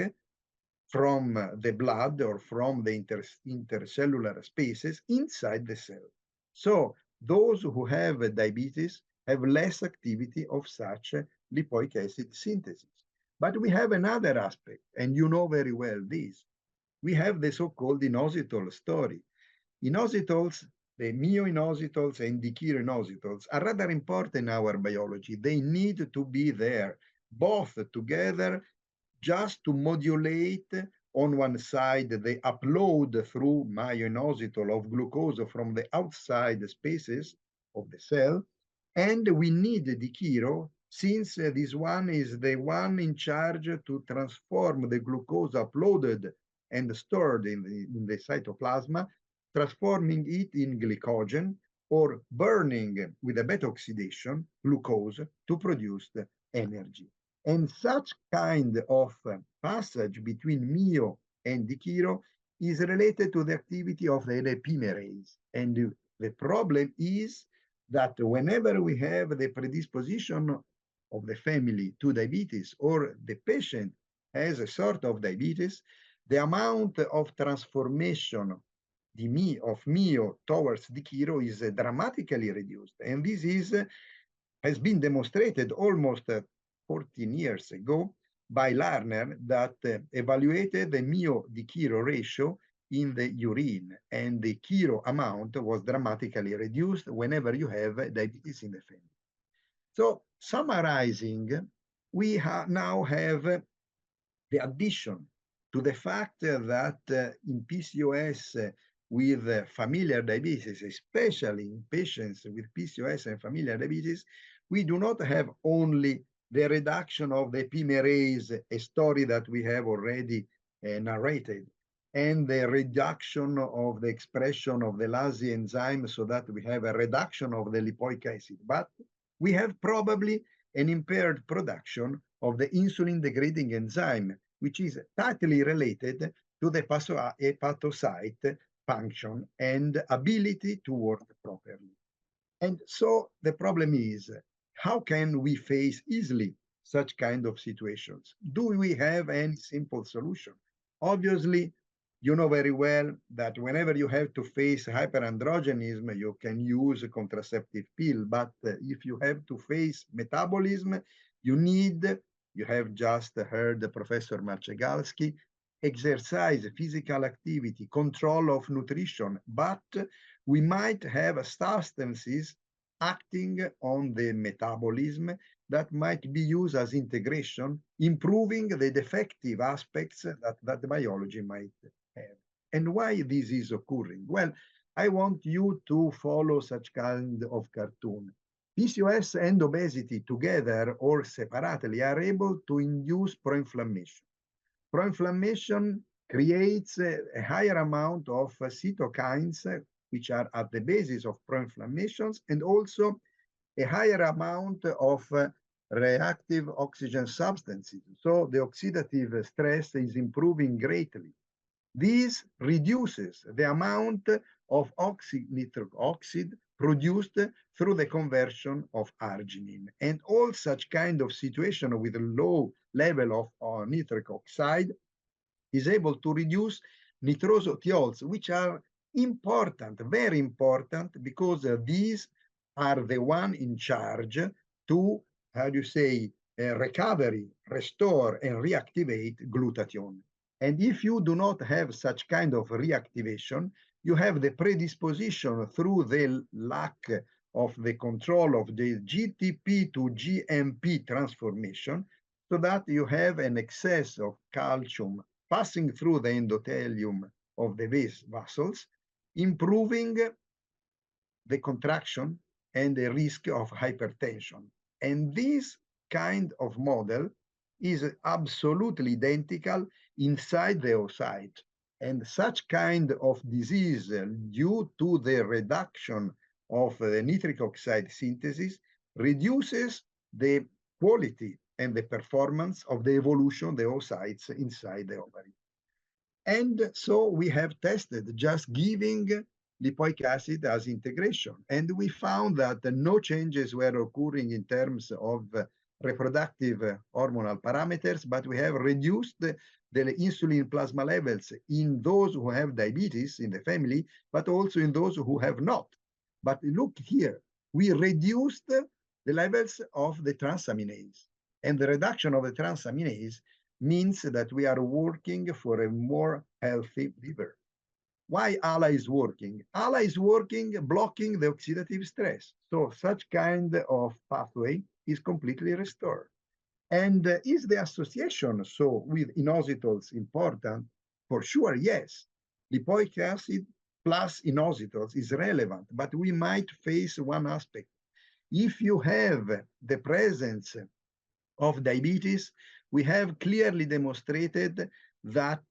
from the blood or from the intercellular spaces inside the cell. So those who have diabetes have less activity of such lipoic acid synthesis. But we have another aspect, and you know very well this. We have the so-called inositol story. Inositols, the myoinositols and dichiroinositols are rather important in our biology. They need to be there, both together, just to modulate on one side the upload through myoinositol of glucose from the outside spaces of the cell. And we need the chiro, since this one is the one in charge to transform the glucose uploaded and stored in the cytoplasma, transforming it in glycogen or burning with a beta oxidation glucose to produce the energy. And such kind of passage between myo and dichiro is related to the activity of the epimerase. And the problem is that whenever we have the predisposition of the family to diabetes, or the patient has a sort of diabetes, the amount of transformation of myo towards dichiro is dramatically reduced. And this has been demonstrated almost 14 years ago by Larner, that evaluated the myo-dichiro ratio in the urine, and the chiro amount was dramatically reduced whenever you have diabetes in the family. So summarizing, we now have the addition to the fact that in PCOS with familiar diabetes, especially in patients with PCOS and familiar diabetes, we do not have only the reduction of the epimerase, a story that we have already narrated, and the reduction of the expression of the LASI enzyme, so that we have a reduction of the lipoic acid. But we have probably an impaired production of the insulin-degrading enzyme, which is tightly related to the hepatocyte function and ability to work properly. And so the problem is, how can we face easily such kind of situations? Do we have any simple solution? Obviously, you know very well that whenever you have to face hyperandrogenism, you can use a contraceptive pill. But if you have to face metabolism, you have just heard Professor Meczekalski, exercise, physical activity, control of nutrition. But we might have substances acting on the metabolism that might be used as integration, improving the defective aspects that the biology might have. And why this is occurring? Well, I want you to follow such kind of cartoon. PCOS and obesity together or separately are able to induce pro-inflammation. Pro-inflammation creates a higher amount of cytokines, which are at the basis of pro-inflammations, and also a higher amount of reactive oxygen substances. So the oxidative stress is improving greatly. This reduces the amount of nitric oxide produced through the conversion of arginine. And all such kind of situation with a low level of nitric oxide is able to reduce nitrosotiols, which are important, very important, because these are the one in charge to, how do you say, recovery, restore, and reactivate glutathione. And if you do not have such kind of reactivation, you have the predisposition through the lack of the control of the GTP to GMP transformation, so that you have an excess of calcium passing through the endothelium of the vessels, improving the contraction and the risk of hypertension. And this kind of model is absolutely identical inside the oocyte. And such kind of disease, due to the reduction of the nitric oxide synthesis, reduces the quality and the performance of the evolution of the oocytes inside the ovary. And so we have tested just giving lipoic acid as integration. And we found that no changes were occurring in terms of reproductive hormonal parameters, but we have reduced the insulin plasma levels in those who have diabetes in the family, but also in those who have not. But look here, we reduced the levels of the transaminase. And the reduction of the transaminase means that we are working for a more healthy liver. Why ALA is working? ALA is working blocking the oxidative stress. So such kind of pathway is completely restored. And is the association so with inositols important? For sure, yes. Lipoic acid plus inositols is relevant, but we might face one aspect. If you have the presence of diabetes, we have clearly demonstrated that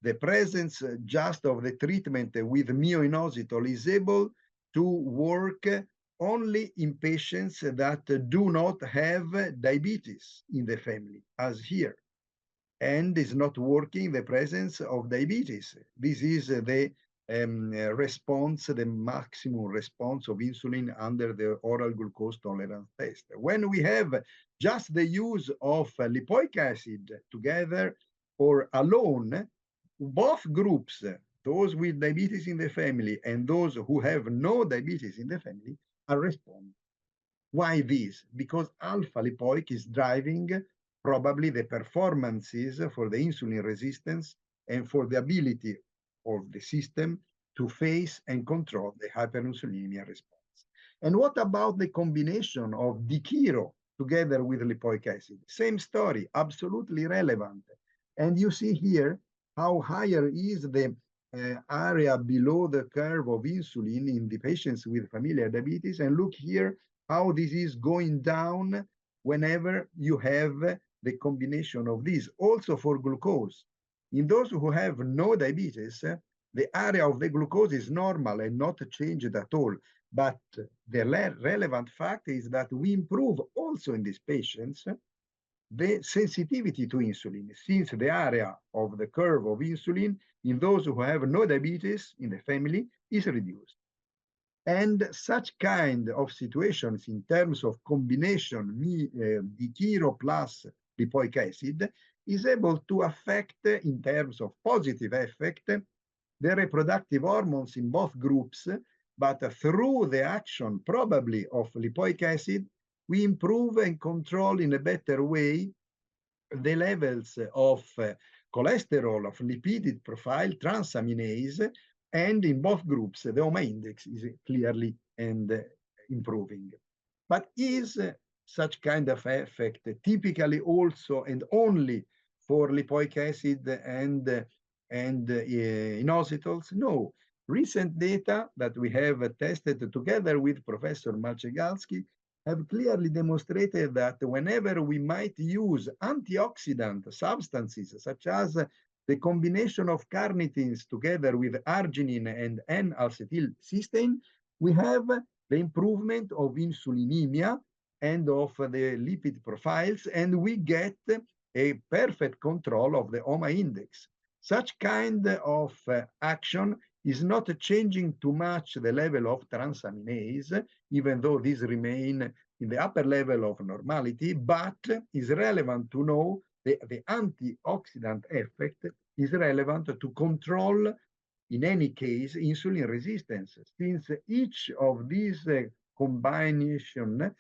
the presence just of the treatment with myoinositol is able to work only in patients that do not have diabetes in the family, as here, and is not working the presence of diabetes. This is the response, the maximum response of insulin under the oral glucose tolerance test. When we have just the use of lipoic acid together or alone, both groups, those with diabetes in the family and those who have no diabetes in the family, are responding. Why this? Because alpha lipoic is driving probably the performances for the insulin resistance and for the ability of the system to face and control the hyperinsulinemia response. And what about the combination of Dikiro together with lipoic acid? Same story, absolutely relevant. And you see here how higher is the area below the curve of insulin in the patients with familial diabetes. And look here how this is going down whenever you have the combination of these. Also for glucose. In those who have no diabetes, the area of the glucose is normal and not changed at all. But the relevant fact is that we improve also in these patients the sensitivity to insulin, since the area of the curve of insulin in those who have no diabetes in the family is reduced. And such kind of situations in terms of combination Dikiro plus lipoic acid is able to affect, in terms of positive effect, the reproductive hormones in both groups, but through the action probably of lipoic acid, we improve and control in a better way the levels of cholesterol, of lipid profile, transaminase, and in both groups, the OMA index is clearly improving. But is such kind of effect typically also and only for lipoic acid and inositols? No. Recent data that we have tested together with Professor Meczekalski have clearly demonstrated that whenever we might use antioxidant substances, such as the combination of carnitines together with arginine and N-acetylcysteine, we have the improvement of insulinemia and of the lipid profiles, and we get a perfect control of the OMA index. Such kind of action is not changing too much the level of transaminase, even though these remain in the upper level of normality, but is relevant to know the antioxidant effect is relevant to control, in any case, insulin resistance, since each of these combination,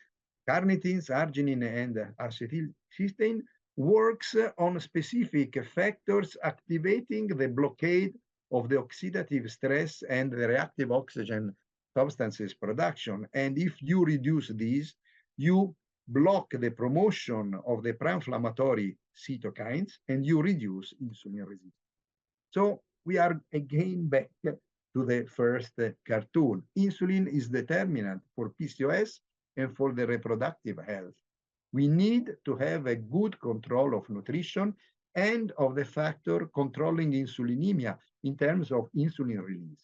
carnitines, arginine, and acetylcysteine, works on specific factors activating the blockade of the oxidative stress and the reactive oxygen substances production. And if you reduce these, you block the promotion of the pro-inflammatory cytokines and you reduce insulin resistance. So we are again back to the first cartoon. Insulin is determinant for PCOS and for the reproductive health. We need to have a good control of nutrition and of the factor controlling insulinemia in terms of insulin release.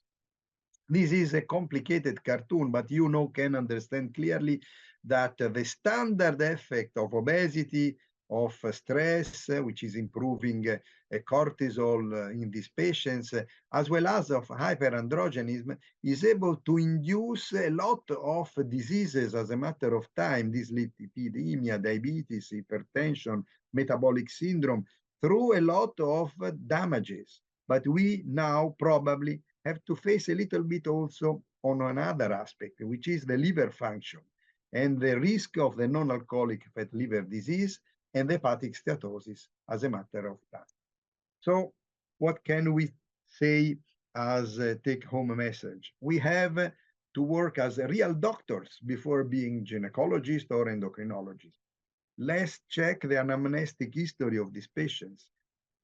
This is a complicated cartoon, but you can understand clearly that the standard effect of obesity, of stress, which is improving cortisol in these patients, as well as of hyperandrogenism, is able to induce a lot of diseases as a matter of time, dyslipidemia, diabetes, hypertension, metabolic syndrome, through a lot of damages. But we now probably have to face a little bit also on another aspect, which is the liver function and the risk of the non-alcoholic fat liver disease and hepatic steatosis as a matter of time. So what can we say as a take-home message? We have to work as real doctors before being gynecologists or endocrinologists. Let's check the anamnestic history of these patients.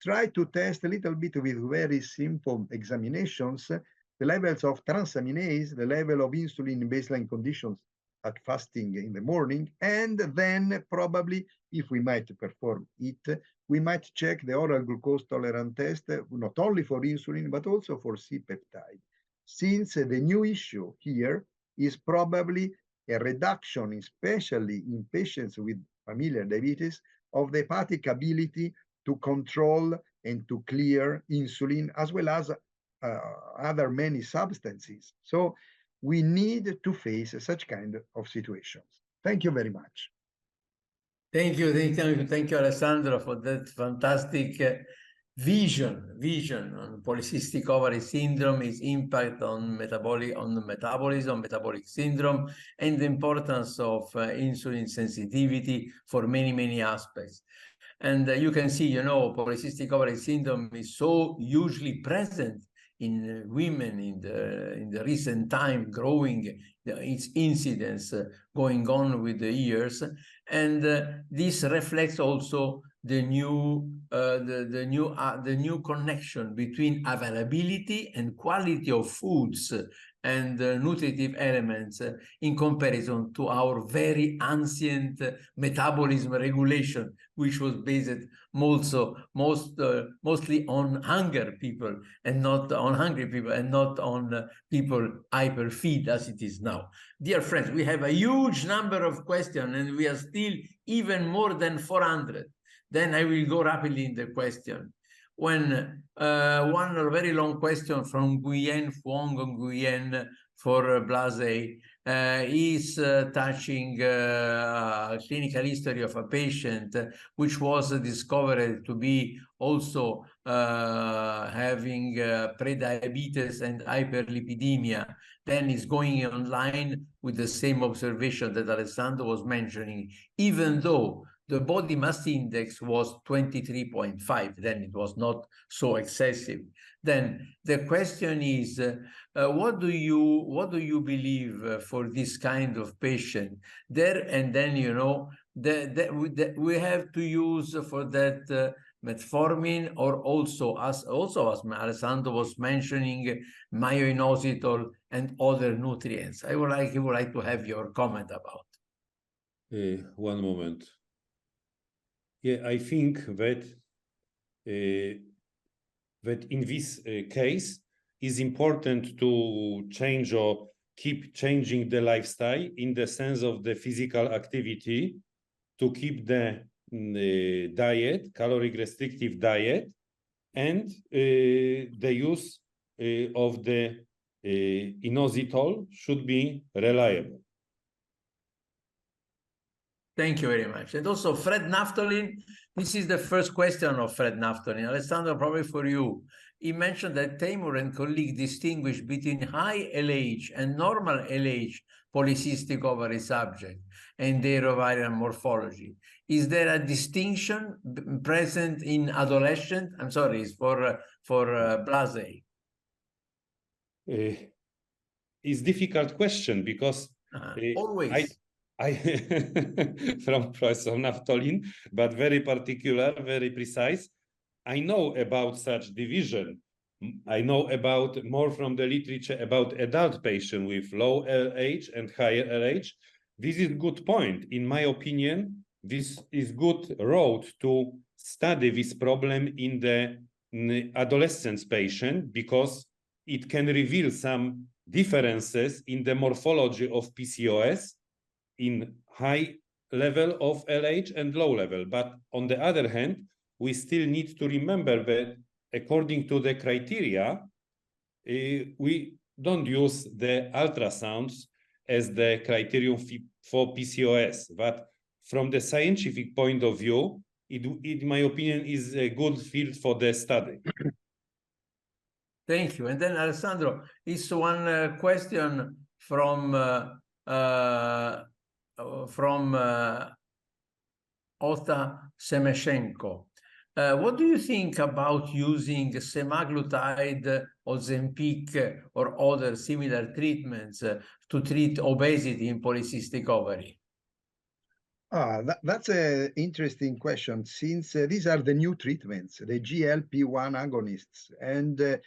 Try to test a little bit with very simple examinations, the levels of transaminase, the level of insulin in baseline conditions at fasting in the morning, and then probably, if we might perform it, we might check the oral glucose tolerance test, not only for insulin, but also for C-peptide. Since the new issue here is probably a reduction, especially in patients with familial diabetes, of the hepatic ability to control and to clear insulin, as well as other many substances. So we need to face such kind of situations. Thank you very much. Thank you, Alessandro, for that fantastic vision on polycystic ovary syndrome, its impact on metabolism, metabolic syndrome, and the importance of insulin sensitivity for many aspects. And you can see, polycystic ovary syndrome is so hugely present in women in the recent time, growing its incidence going on with the years, and this reflects also the new connection between availability and quality of foods and nutritive elements in comparison to our very ancient metabolism regulation, which was based mostly on hungry people and not on people hyperfeed as it is now. Dear friends, we have a huge number of questions and we are still even more than 400. Then I will go rapidly in the question. When one very long question from Nguyen for Blazej is touching clinical history of a patient which was discovered to be also having prediabetes and hyperlipidemia, then is going online with the same observation that Alessandro was mentioning, even though the body mass index was 23.5, then it was not so excessive. Then the question is, what do you believe for this kind of patient there? And then we have to use for that metformin, or also as Alessandro was mentioning, myo-inositol and other nutrients. I would like to have your comment about. One moment. Yeah, I think that that in this case is important to change or keep changing the lifestyle in the sense of the physical activity, to keep the diet, caloric restrictive diet, and the use of the inositol should be reliable. Thank you very much. And also Fred Naftolin, this is the first question of Fred Naftolin. Alessandro, probably for you. He mentioned that Taimur and colleagues distinguish between high LH and normal LH polycystic ovary subject and their ovarian morphology. Is there a distinction present in adolescent? I'm sorry, it's for Blazej. It's a difficult question because always. I from Professor Naftolin, but very particular, very precise. I know about such division. I know about more from the literature about adult patients with low LH and higher LH. This is a good point. In my opinion, this is good road to study this problem in the adolescence patient, because it can reveal some differences in the morphology of PCOS in high level of LH and low level. But on the other hand, we still need to remember that according to the criteria, we don't use the ultrasounds as the criterion for PCOS, but from the scientific point of view, it, in my opinion, is a good field for the study. Thank you. And then Alessandro, it's one question from Ota Semeshenko. What do you think about using semaglutide, Ozempic, or other similar treatments to treat obesity in polycystic ovary? That's an interesting question, since these are the new treatments, the GLP-1 agonists. And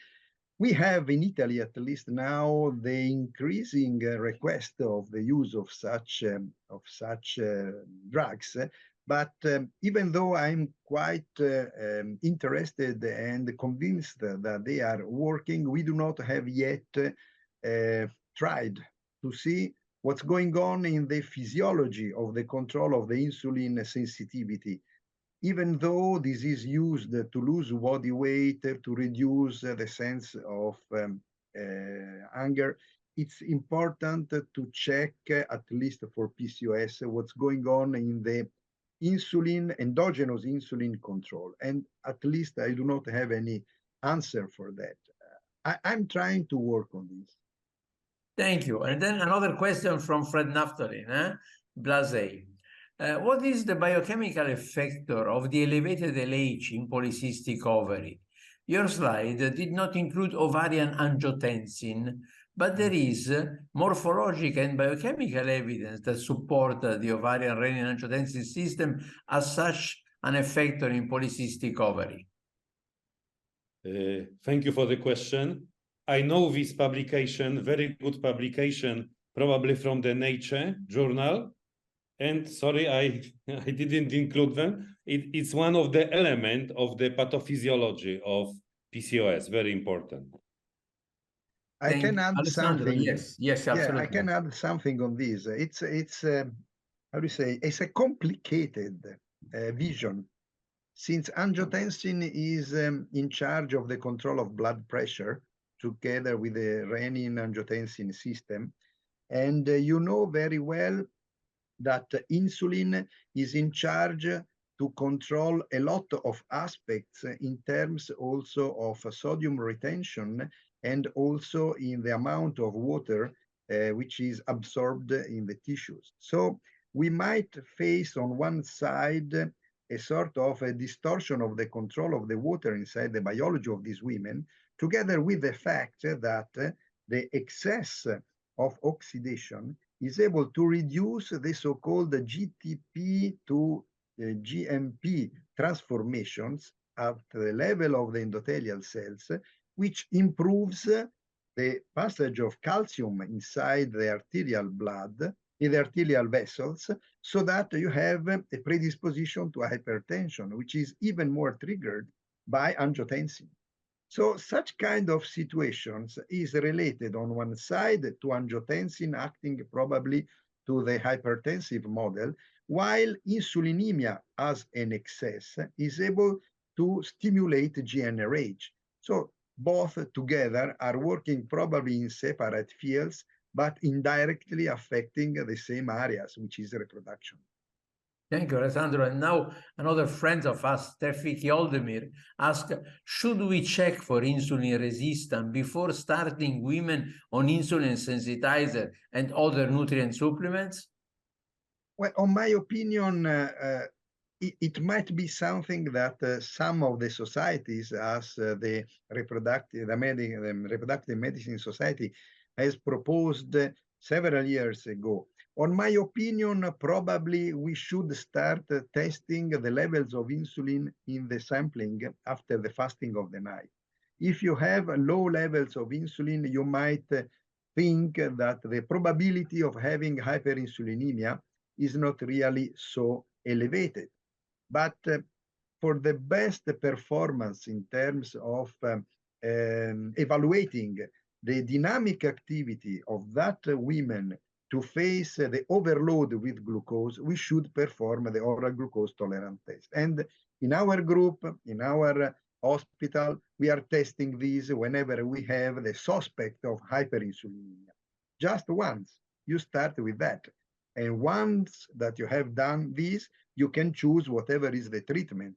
we have in Italy, at least now, the increasing request of the use of such drugs. But even though I'm quite interested and convinced that they are working, we do not have yet tried to see what's going on in the physiology of the control of the insulin sensitivity. Even though this is used to lose body weight, to reduce the sense of hunger, it's important to check, at least for PCOS, what's going on in the endogenous insulin control. And at least I do not have any answer for that. I'm trying to work on this. Thank you. And then another question from Fred Naftalin, Blazej. What is the biochemical effector of the elevated LH in polycystic ovary? Your slide did not include ovarian angiotensin, but there is morphologic and biochemical evidence that support the ovarian renin-angiotensin system as such an effector in polycystic ovary. Thank you for the question. I know this publication, very good publication, probably from the Nature journal. And sorry, I didn't include them. It's one of the elements of the pathophysiology of PCOS, very important. I can add Alessandro, something. Yes, absolutely. Yeah, I can add something on this. It's how do you say? It's a complicated vision, since angiotensin is in charge of the control of blood pressure together with the renin-angiotensin system, and you know very well that insulin is in charge to control a lot of aspects in terms also of sodium retention and also in the amount of water which is absorbed in the tissues. So we might face on one side a sort of a distortion of the control of the water inside the biology of these women, together with the fact that the excess of oxidation is able to reduce the so-called GTP to GMP transformations at the level of the endothelial cells, which improves the passage of calcium inside the arterial blood, in the arterial vessels, so that you have a predisposition to hypertension, which is even more triggered by angiotensin. So such kind of situations is related on one side to angiotensin acting probably to the hypertensive model, while insulinemia as an excess is able to stimulate GnRH. So both together are working probably in separate fields, but indirectly affecting the same areas, which is reproduction. Thank you, Alessandro. And now another friend of us, Steffi Oldemir, asked, should we check for insulin resistance before starting women on insulin sensitizer and other nutrient supplements? Well, on my opinion, it might be something that some of the societies, as the Reproductive Medicine Society, has proposed several years ago. On my opinion, probably we should start testing the levels of insulin in the sampling after the fasting of the night. If you have low levels of insulin, you might think that the probability of having hyperinsulinemia is not really so elevated. But for the best performance in terms of evaluating the dynamic activity of that women to face the overload with glucose, we should perform the oral glucose tolerance test. And in our group, in our hospital, we are testing these whenever we have the suspect of hyperinsulinemia. Just once, you start with that. And once that you have done this, you can choose whatever is the treatment.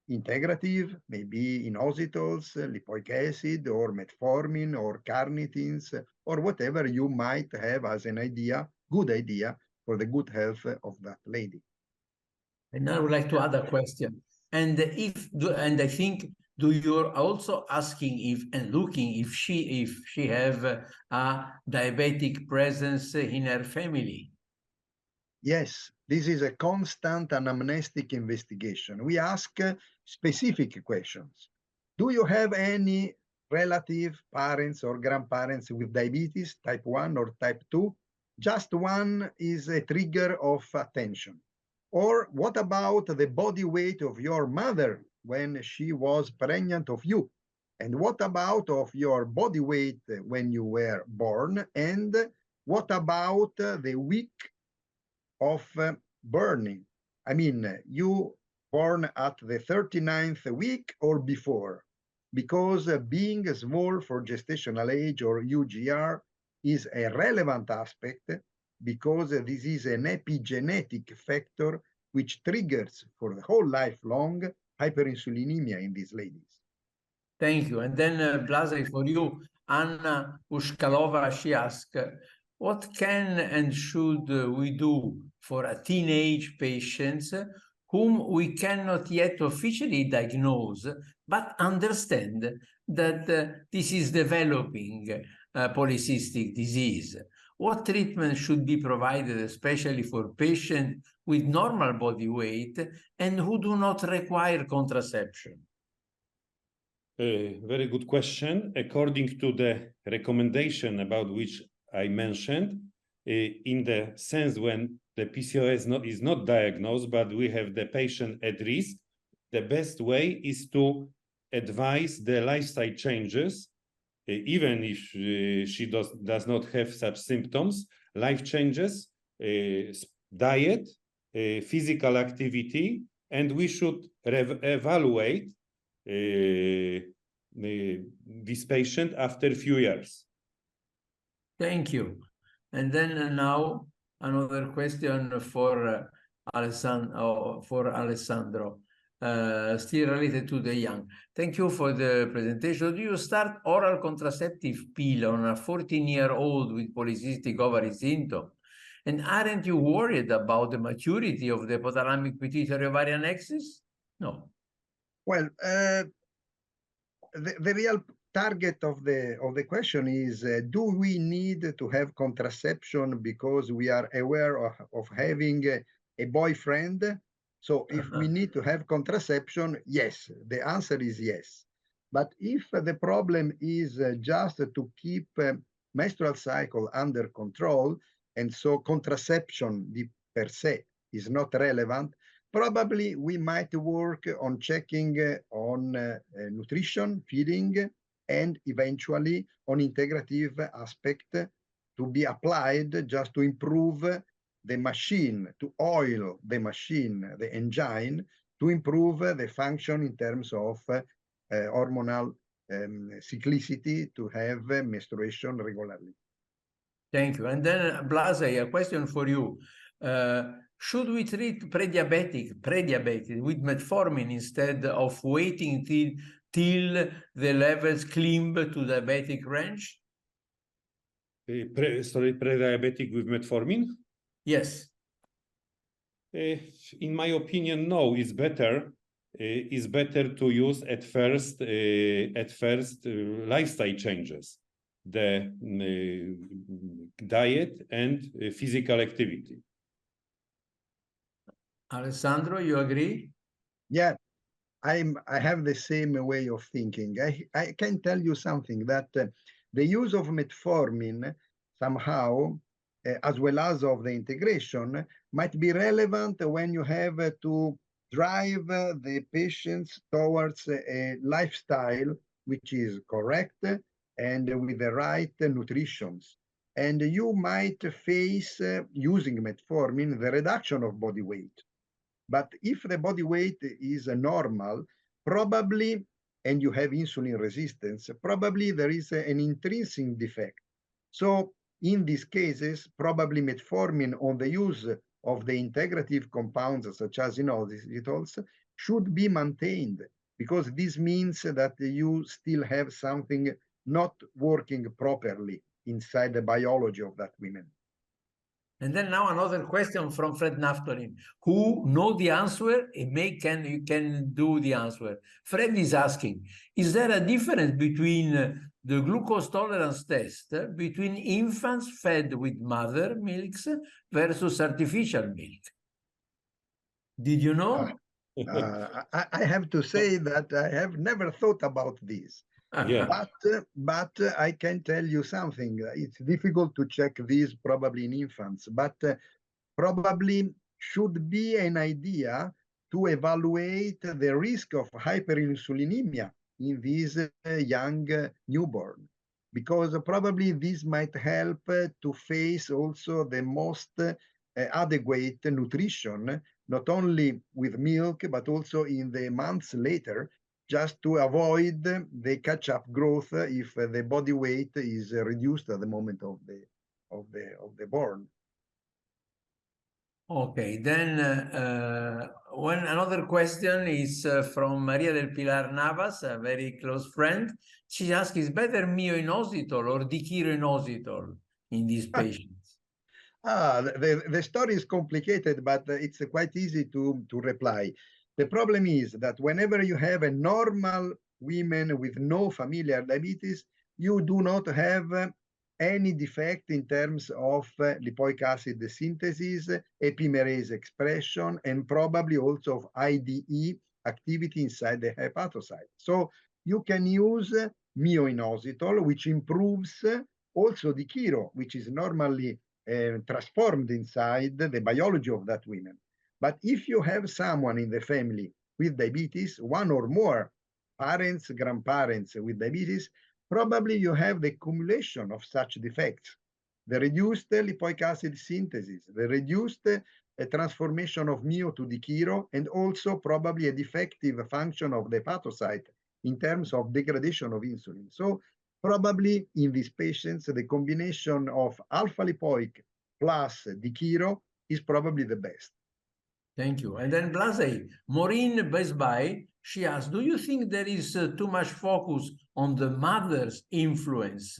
Integrative, maybe inositols, lipoic acid, or metformin, or carnitines, or whatever you might have as an idea, good idea for the good health of that lady. And I would like to add a question. And I think you're also asking if and looking if she have a diabetic presence in her family. Yes, this is a constant anamnestic investigation. We ask specific questions. Do you have any relative, parents or grandparents with diabetes, type 1 or type 2? Just one is a trigger of attention. Or what about the body weight of your mother when she was pregnant of you? And what about of your body weight when you were born? And what about the week of burning? I mean, you born at the 39th week or before? Because being small for gestational age or UGR is a relevant aspect because this is an epigenetic factor which triggers for the whole life long hyperinsulinemia in these ladies. Thank you. And then Blazej, for you, Anna Ushkalova, she asked, what can and should we do for a teenage patients whom we cannot yet officially diagnose, but understand that this is developing polycystic disease? What treatment should be provided, especially for patients with normal body weight and who do not require contraception? Very good question. According to the recommendation about which I mentioned, in the sense when the PCOS is not diagnosed, but we have the patient at risk, the best way is to advise the lifestyle changes, even if she does not have such symptoms, life changes, diet, physical activity, and we should evaluate this patient after a few years. Thank you. And then now another question for Alessandro, still related to the young. Thank you for the presentation. Do you start oral contraceptive pill on a 14-year-old with polycystic ovary syndrome? And aren't you worried about the maturity of the hypothalamic pituitary ovarian axis? No. Well, the real target of the question is, do we need to have contraception because we are aware of having a boyfriend? So if we need to have contraception, yes, the answer is yes. But if the problem is just to keep menstrual cycle under control, and so contraception per se is not relevant, probably we might work on checking on nutrition, feeding, and eventually on integrative aspect to be applied just to improve the machine, to oil the machine, the engine, to improve the function in terms of hormonal cyclicity, to have menstruation regularly. Thank you. And then Blazej, a question for you. Should we treat pre-diabetic with metformin instead of waiting till the levels climb to diabetic range? Pre-diabetic with metformin? Yes. In my opinion, no. It's better to use at first lifestyle changes, the diet and physical activity. Alessandro, you agree? Yeah, I have the same way of thinking. I can tell you something, that the use of metformin somehow as well as of the integration, might be relevant when you have to drive the patients towards a lifestyle which is correct and with the right nutrition. And you might face, using metformin, the reduction of body weight. But if the body weight is normal, probably, and you have insulin resistance, probably there is an intrinsic defect. So in these cases, probably metformin on the use of the integrative compounds such as inositols should be maintained, because this means that you still have something not working properly inside the biology of that woman. And then now another question from Fred Naftolin, who know the answer and you can do the answer. Fred is asking, is there a difference between the glucose tolerance test between infants fed with mother milks versus artificial milk? Did you know? I have to say that I have never thought about this. Yeah. But I can tell you something. It's difficult to check this probably in infants, but probably should be an idea to evaluate the risk of hyperinsulinemia in these young newborn, because probably this might help to face also the most adequate nutrition, not only with milk, but also in the months later, just to avoid the catch-up growth if the body weight is reduced at the moment of the born. Okay, then when another question is from Maria del Pilar Navas, a very close friend. She asks, is better myo-inositol or dikiro-inositol in these patients? The story is complicated, but it's quite easy to reply. The problem is that whenever you have a normal women with no familial diabetes, you do not have any defect in terms of lipoic acid synthesis, epimerase expression, and probably also of IDE activity inside the hepatocyte. So you can use myo-inositol, which improves also the dikiro, which is normally transformed inside the biology of that woman. But if you have someone in the family with diabetes, one or more parents, grandparents with diabetes, probably you have the accumulation of such defects. The reduced lipoic acid synthesis, the reduced transformation of myo to dikiro, and also probably a defective function of the hepatocyte in terms of degradation of insulin. So probably in these patients, the combination of alpha lipoic plus dikiro is probably the best. Thank you. And then Blazej, Maureen Besbai, she asks, do you think there is too much focus on the mother's influence,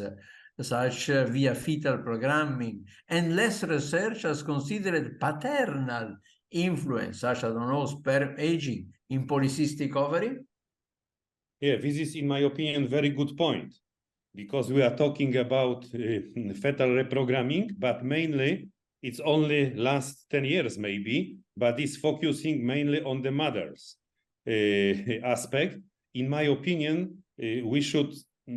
such via fetal programming, and less research has considered paternal influence, such as, I don't know, sperm aging in polycystic ovary? Yeah, this is, in my opinion, very good point, because we are talking about fetal reprogramming, but mainly it's only last 10 years maybe, but it's focusing mainly on the mother's aspect. In my opinion, we should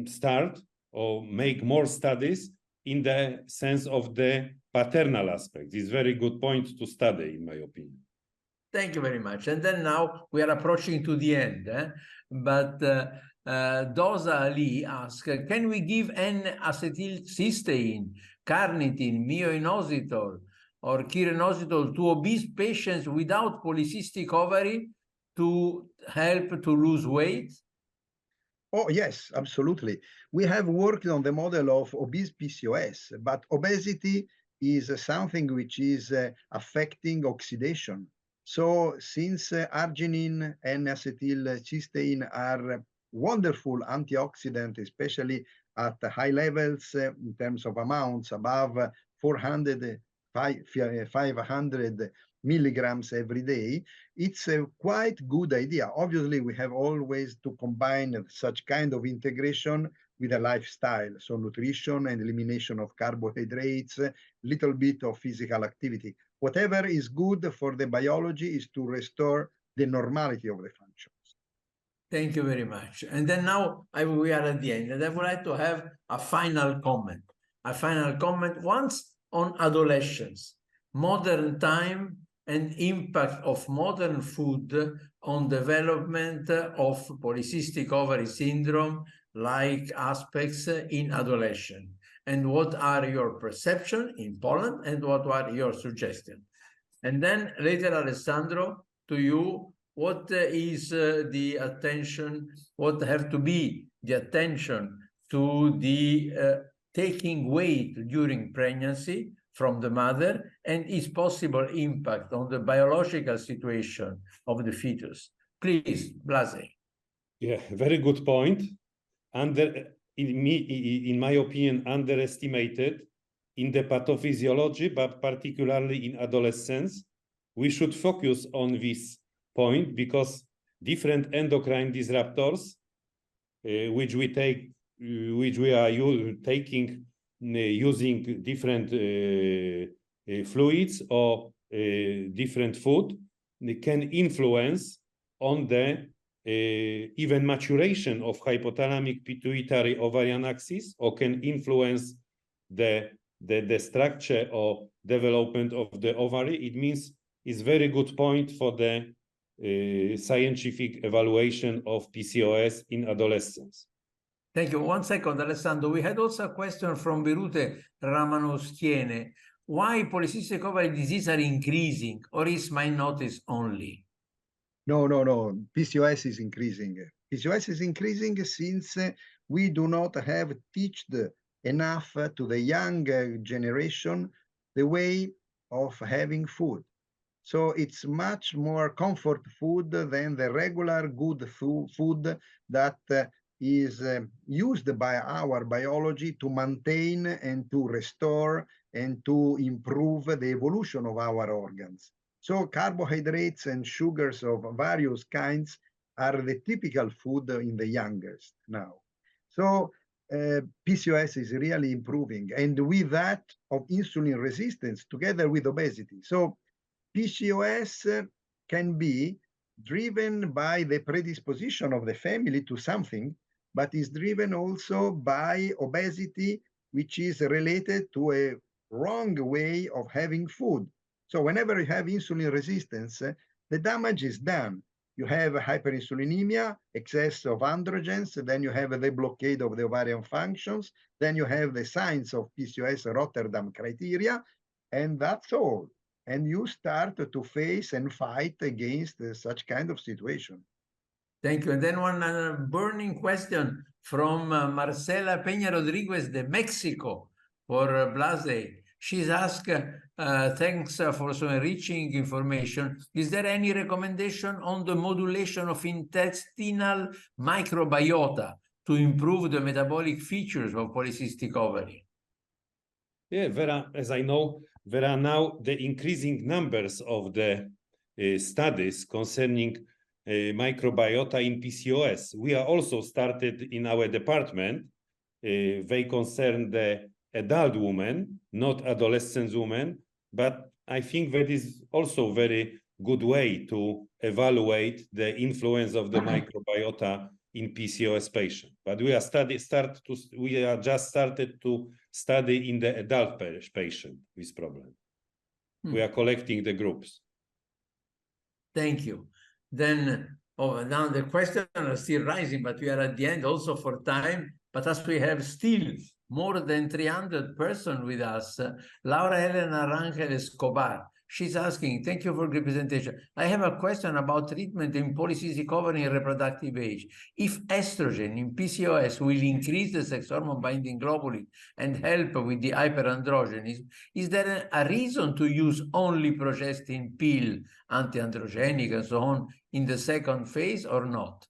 start or make more studies in the sense of the paternal aspect. It's a very good point to study, in my opinion. Thank you very much. And then now we are approaching to the end, but Doza Ali asks, can we give N-acetylcysteine, carnitine, myo-inositol, or kiro-inositol to obese patients without polycystic ovary to help to lose weight? Oh, yes, absolutely. We have worked on the model of obese PCOS, but obesity is something which is affecting oxidation. So since arginine and acetylcysteine are wonderful antioxidant, especially at high levels in terms of amounts above 500 milligrams every day, it's a quite good idea. Obviously, we have always to combine such kind of integration with a lifestyle. So nutrition and elimination of carbohydrates, little bit of physical activity. Whatever is good for the biology is to restore the normality of the functions. Thank you very much. And then now we are at the end, and I would like to have a final comment. Once on adolescence, modern time, and impact of modern food on development of polycystic ovary syndrome like aspects in adolescence. And what are your perceptions in Poland and what are your suggestions? And then later, Alessandro, to you, what is the attention, what have to be the attention to the taking weight during pregnancy from the mother and its possible impact on the biological situation of the fetus? Please, Blazej. Yeah, very good point. In my opinion, underestimated in the pathophysiology, but particularly in adolescence. We should focus on this point because different endocrine disruptors, which we are taking using different fluids or different food, can influence on the even maturation of hypothalamic pituitary ovarian axis, or can influence the structure or development of the ovary. It means it's very good point for the scientific evaluation of PCOS in adolescence. Thank you. 1 second, Alessandro. We had also a question from Birute Ramanoskiene. Why polycystic ovary disease are increasing, or is my notice only? No. PCOS is increasing. PCOS is increasing since we do not have taught enough to the young generation the way of having food. So it's much more comfort food than the regular good food that is used by our biology to maintain and to restore and to improve the evolution of our organs. So carbohydrates and sugars of various kinds are the typical food in the youngest now. So PCOS is really improving, and with that of insulin resistance together with obesity. So PCOS can be driven by the predisposition of the family to something, but is driven also by obesity, which is related to a wrong way of having food. So whenever you have insulin resistance, the damage is done. You have hyperinsulinemia, excess of androgens, then you have the blockade of the ovarian functions, then you have the signs of PCOS Rotterdam criteria, and that's all. And you start to face and fight against such kind of situation. Thank you. And then one burning question from Marcela Peña Rodriguez de Mexico for Blazej. She's asked, thanks for some enriching information. Is there any recommendation on the modulation of intestinal microbiota to improve the metabolic features of polycystic ovary? Yeah, as I know, there are now the increasing numbers of the studies concerning microbiota in PCOS. We are also started in our department. They concern the adult woman, not adolescent woman, but I think that is also a very good way to evaluate the influence of the microbiota in PCOS patient. But we are just started to study in the adult patient with problem. We are collecting the groups. Thank you. Then now the questions are still rising, but we are at the end also for time. But as we have still more than 300 persons with us, Laura Elena Rangel Escobar, she's asking, thank you for the presentation. I have a question about treatment in polycystic ovary in reproductive age. If estrogen in PCOS will increase the sex hormone binding globulin and help with the hyperandrogenism, is there a reason to use only progestin pill, anti-androgenic and so on in the second phase or not?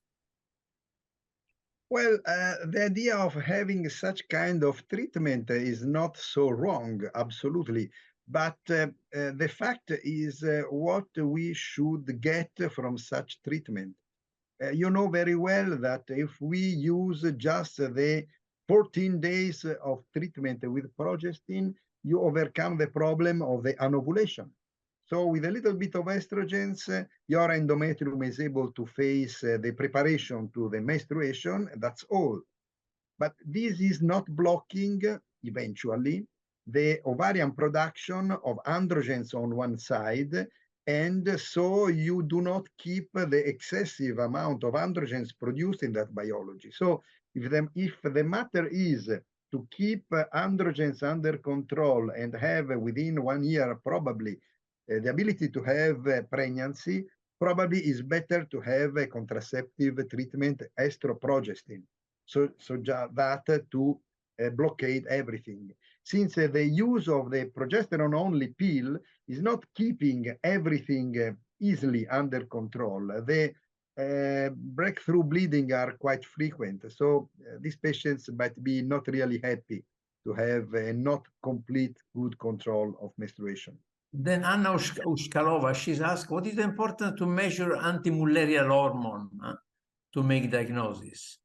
Well, the idea of having such kind of treatment is not so wrong, absolutely. But the fact is what we should get from such treatment. You know very well that if we use just the 14 days of treatment with progestin, you overcome the problem of the anovulation. So with a little bit of estrogens, your endometrium is able to face the preparation to the menstruation, that's all. But this is not blocking, eventually, the ovarian production of androgens on one side, and so you do not keep the excessive amount of androgens produced in that biology. So if the matter is to keep androgens under control and have within 1 year probably the ability to have pregnancy, probably is better to have a contraceptive treatment, estroprogestin. So that to blockade everything. Since the use of the progesterone-only pill is not keeping everything easily under control. The breakthrough bleeding are quite frequent. So these patients might be not really happy to have a not complete good control of menstruation. Then Anna Ushkalova, she's asked, what is important to measure anti-mullerial hormone to make diagnosis?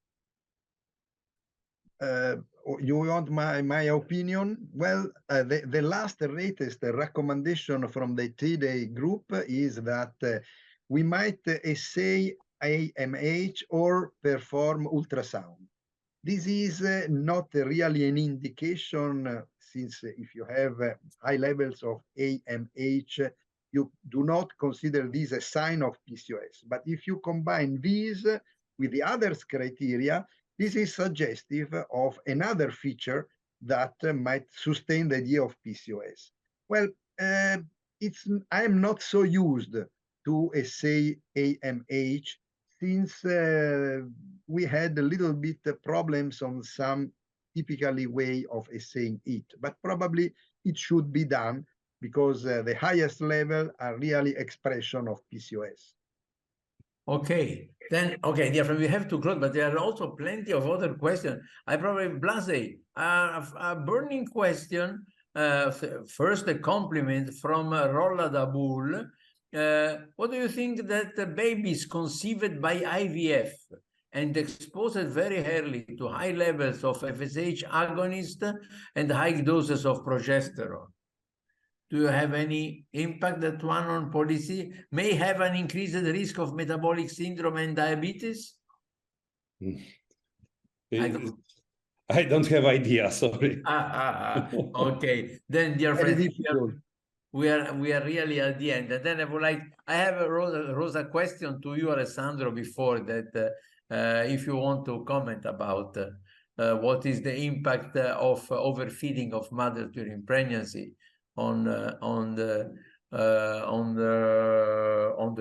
You want my opinion? Well, the latest recommendation from the 3-day group is that we might assay AMH or perform ultrasound. This is not really an indication, since if you have high levels of AMH, you do not consider this a sign of PCOS. But if you combine these with the others criteria, this is suggestive of another feature that might sustain the idea of PCOS. Well, I am not so used to assay AMH, since we had a little bit problems on some typically way of assaying it, but probably it should be done because the highest level are really expression of PCOS. Okay, then, okay, dear friend, we have to close, but there are also plenty of other questions. I probably, Blazej, a burning question. First, a compliment from Rolla Dabul. What do you think that babies conceived by IVF and exposed very early to high levels of FSH agonist and high doses of progesterone? Do you have any impact that one on policy may have an increased risk of metabolic syndrome and diabetes? I don't have idea, sorry. Okay, then dear Very friends, difficult. we are really at the end. And then I have a Rosa question to you, Alessandro, before that, if you want to comment about what is the impact of overfeeding of mothers during pregnancy on the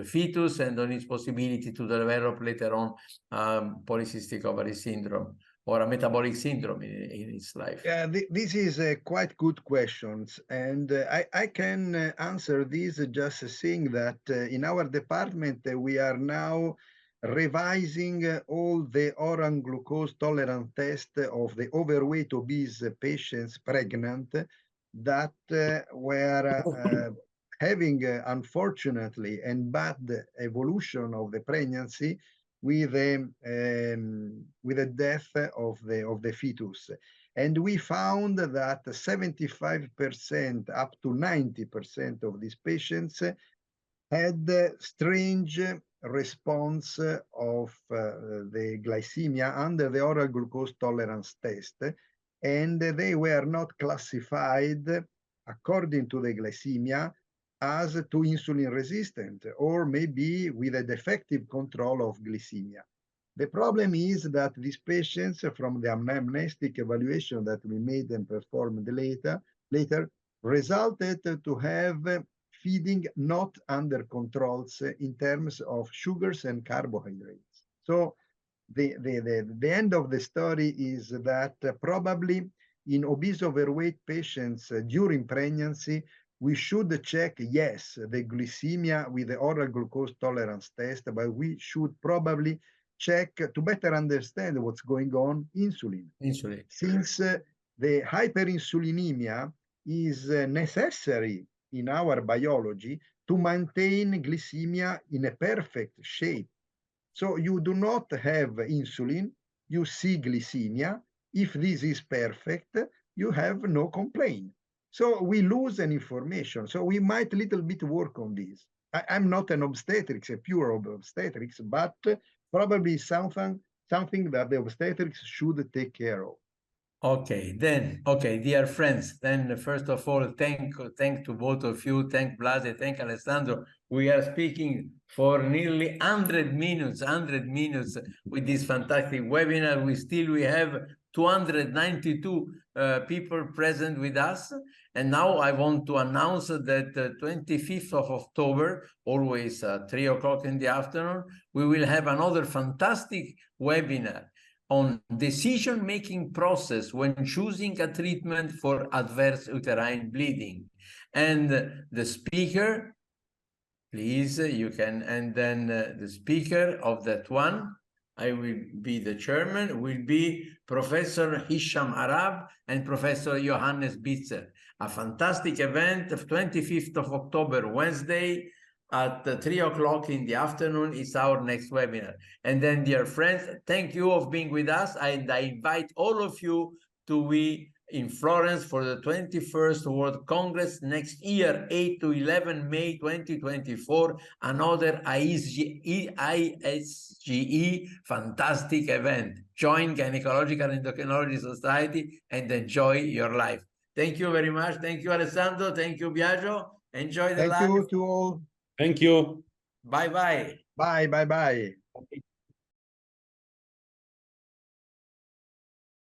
fetus and on its possibility to develop later on polycystic ovary syndrome or a metabolic syndrome in its life? Yeah, this is a quite good questions, and I can answer this just saying that in our department we are now revising all the oral glucose tolerance test of the overweight obese patients pregnant that were having unfortunately and bad evolution of the pregnancy with the death of the fetus. And we found that 75% up to 90% of these patients had strange response of the glycemia under the oral glucose tolerance test, and they were not classified according to the glycemia as to insulin resistant or maybe with a defective control of glycemia. The problem is that these patients, from the anamnestic evaluation that we made and performed later resulted to have feeding not under controls in terms of sugars and carbohydrates. So the end of the story is that probably in obese overweight patients during pregnancy, we should check, yes, the glycemia with the oral glucose tolerance test, but we should probably check to better understand what's going on insulin. Since the hyperinsulinemia is necessary in our biology to maintain glycemia in a perfect shape. So you do not have insulin, you see glycemia. If this is perfect, you have no complaint. So we lose an information. So we might a little bit work on this. I'm not an obstetrics, a pure obstetrics, but probably something that the obstetrics should take care of. Okay, dear friends, then first of all, thank to both of you, thank Blazej, thank Alessandro. We are speaking for nearly 100 minutes with this fantastic webinar. We have 292 people present with us. And now I want to announce that 25th of October, always 3 o'clock in the afternoon, we will have another fantastic webinar on decision-making process when choosing a treatment for adverse uterine bleeding. And the speaker, please, you can, and then the speaker of that one, I will be the chairman, will be Professor Hisham Arab and Professor Johannes Bitzer. A fantastic event of 25th of October, Wednesday, at 3 o'clock in the afternoon is our next webinar. And then, dear friends, thank you for being with us. And I invite all of you to be in Florence for the 21st World Congress next year, 8 to 11 May 2024, another ISGE fantastic event. Join Gynecological Endocrinology Society and enjoy your life. Thank you very much. Thank you, Alessandro. Thank you, Biagio. Enjoy the life. Thank you to all. Thank you. Bye-bye. Bye, bye, bye.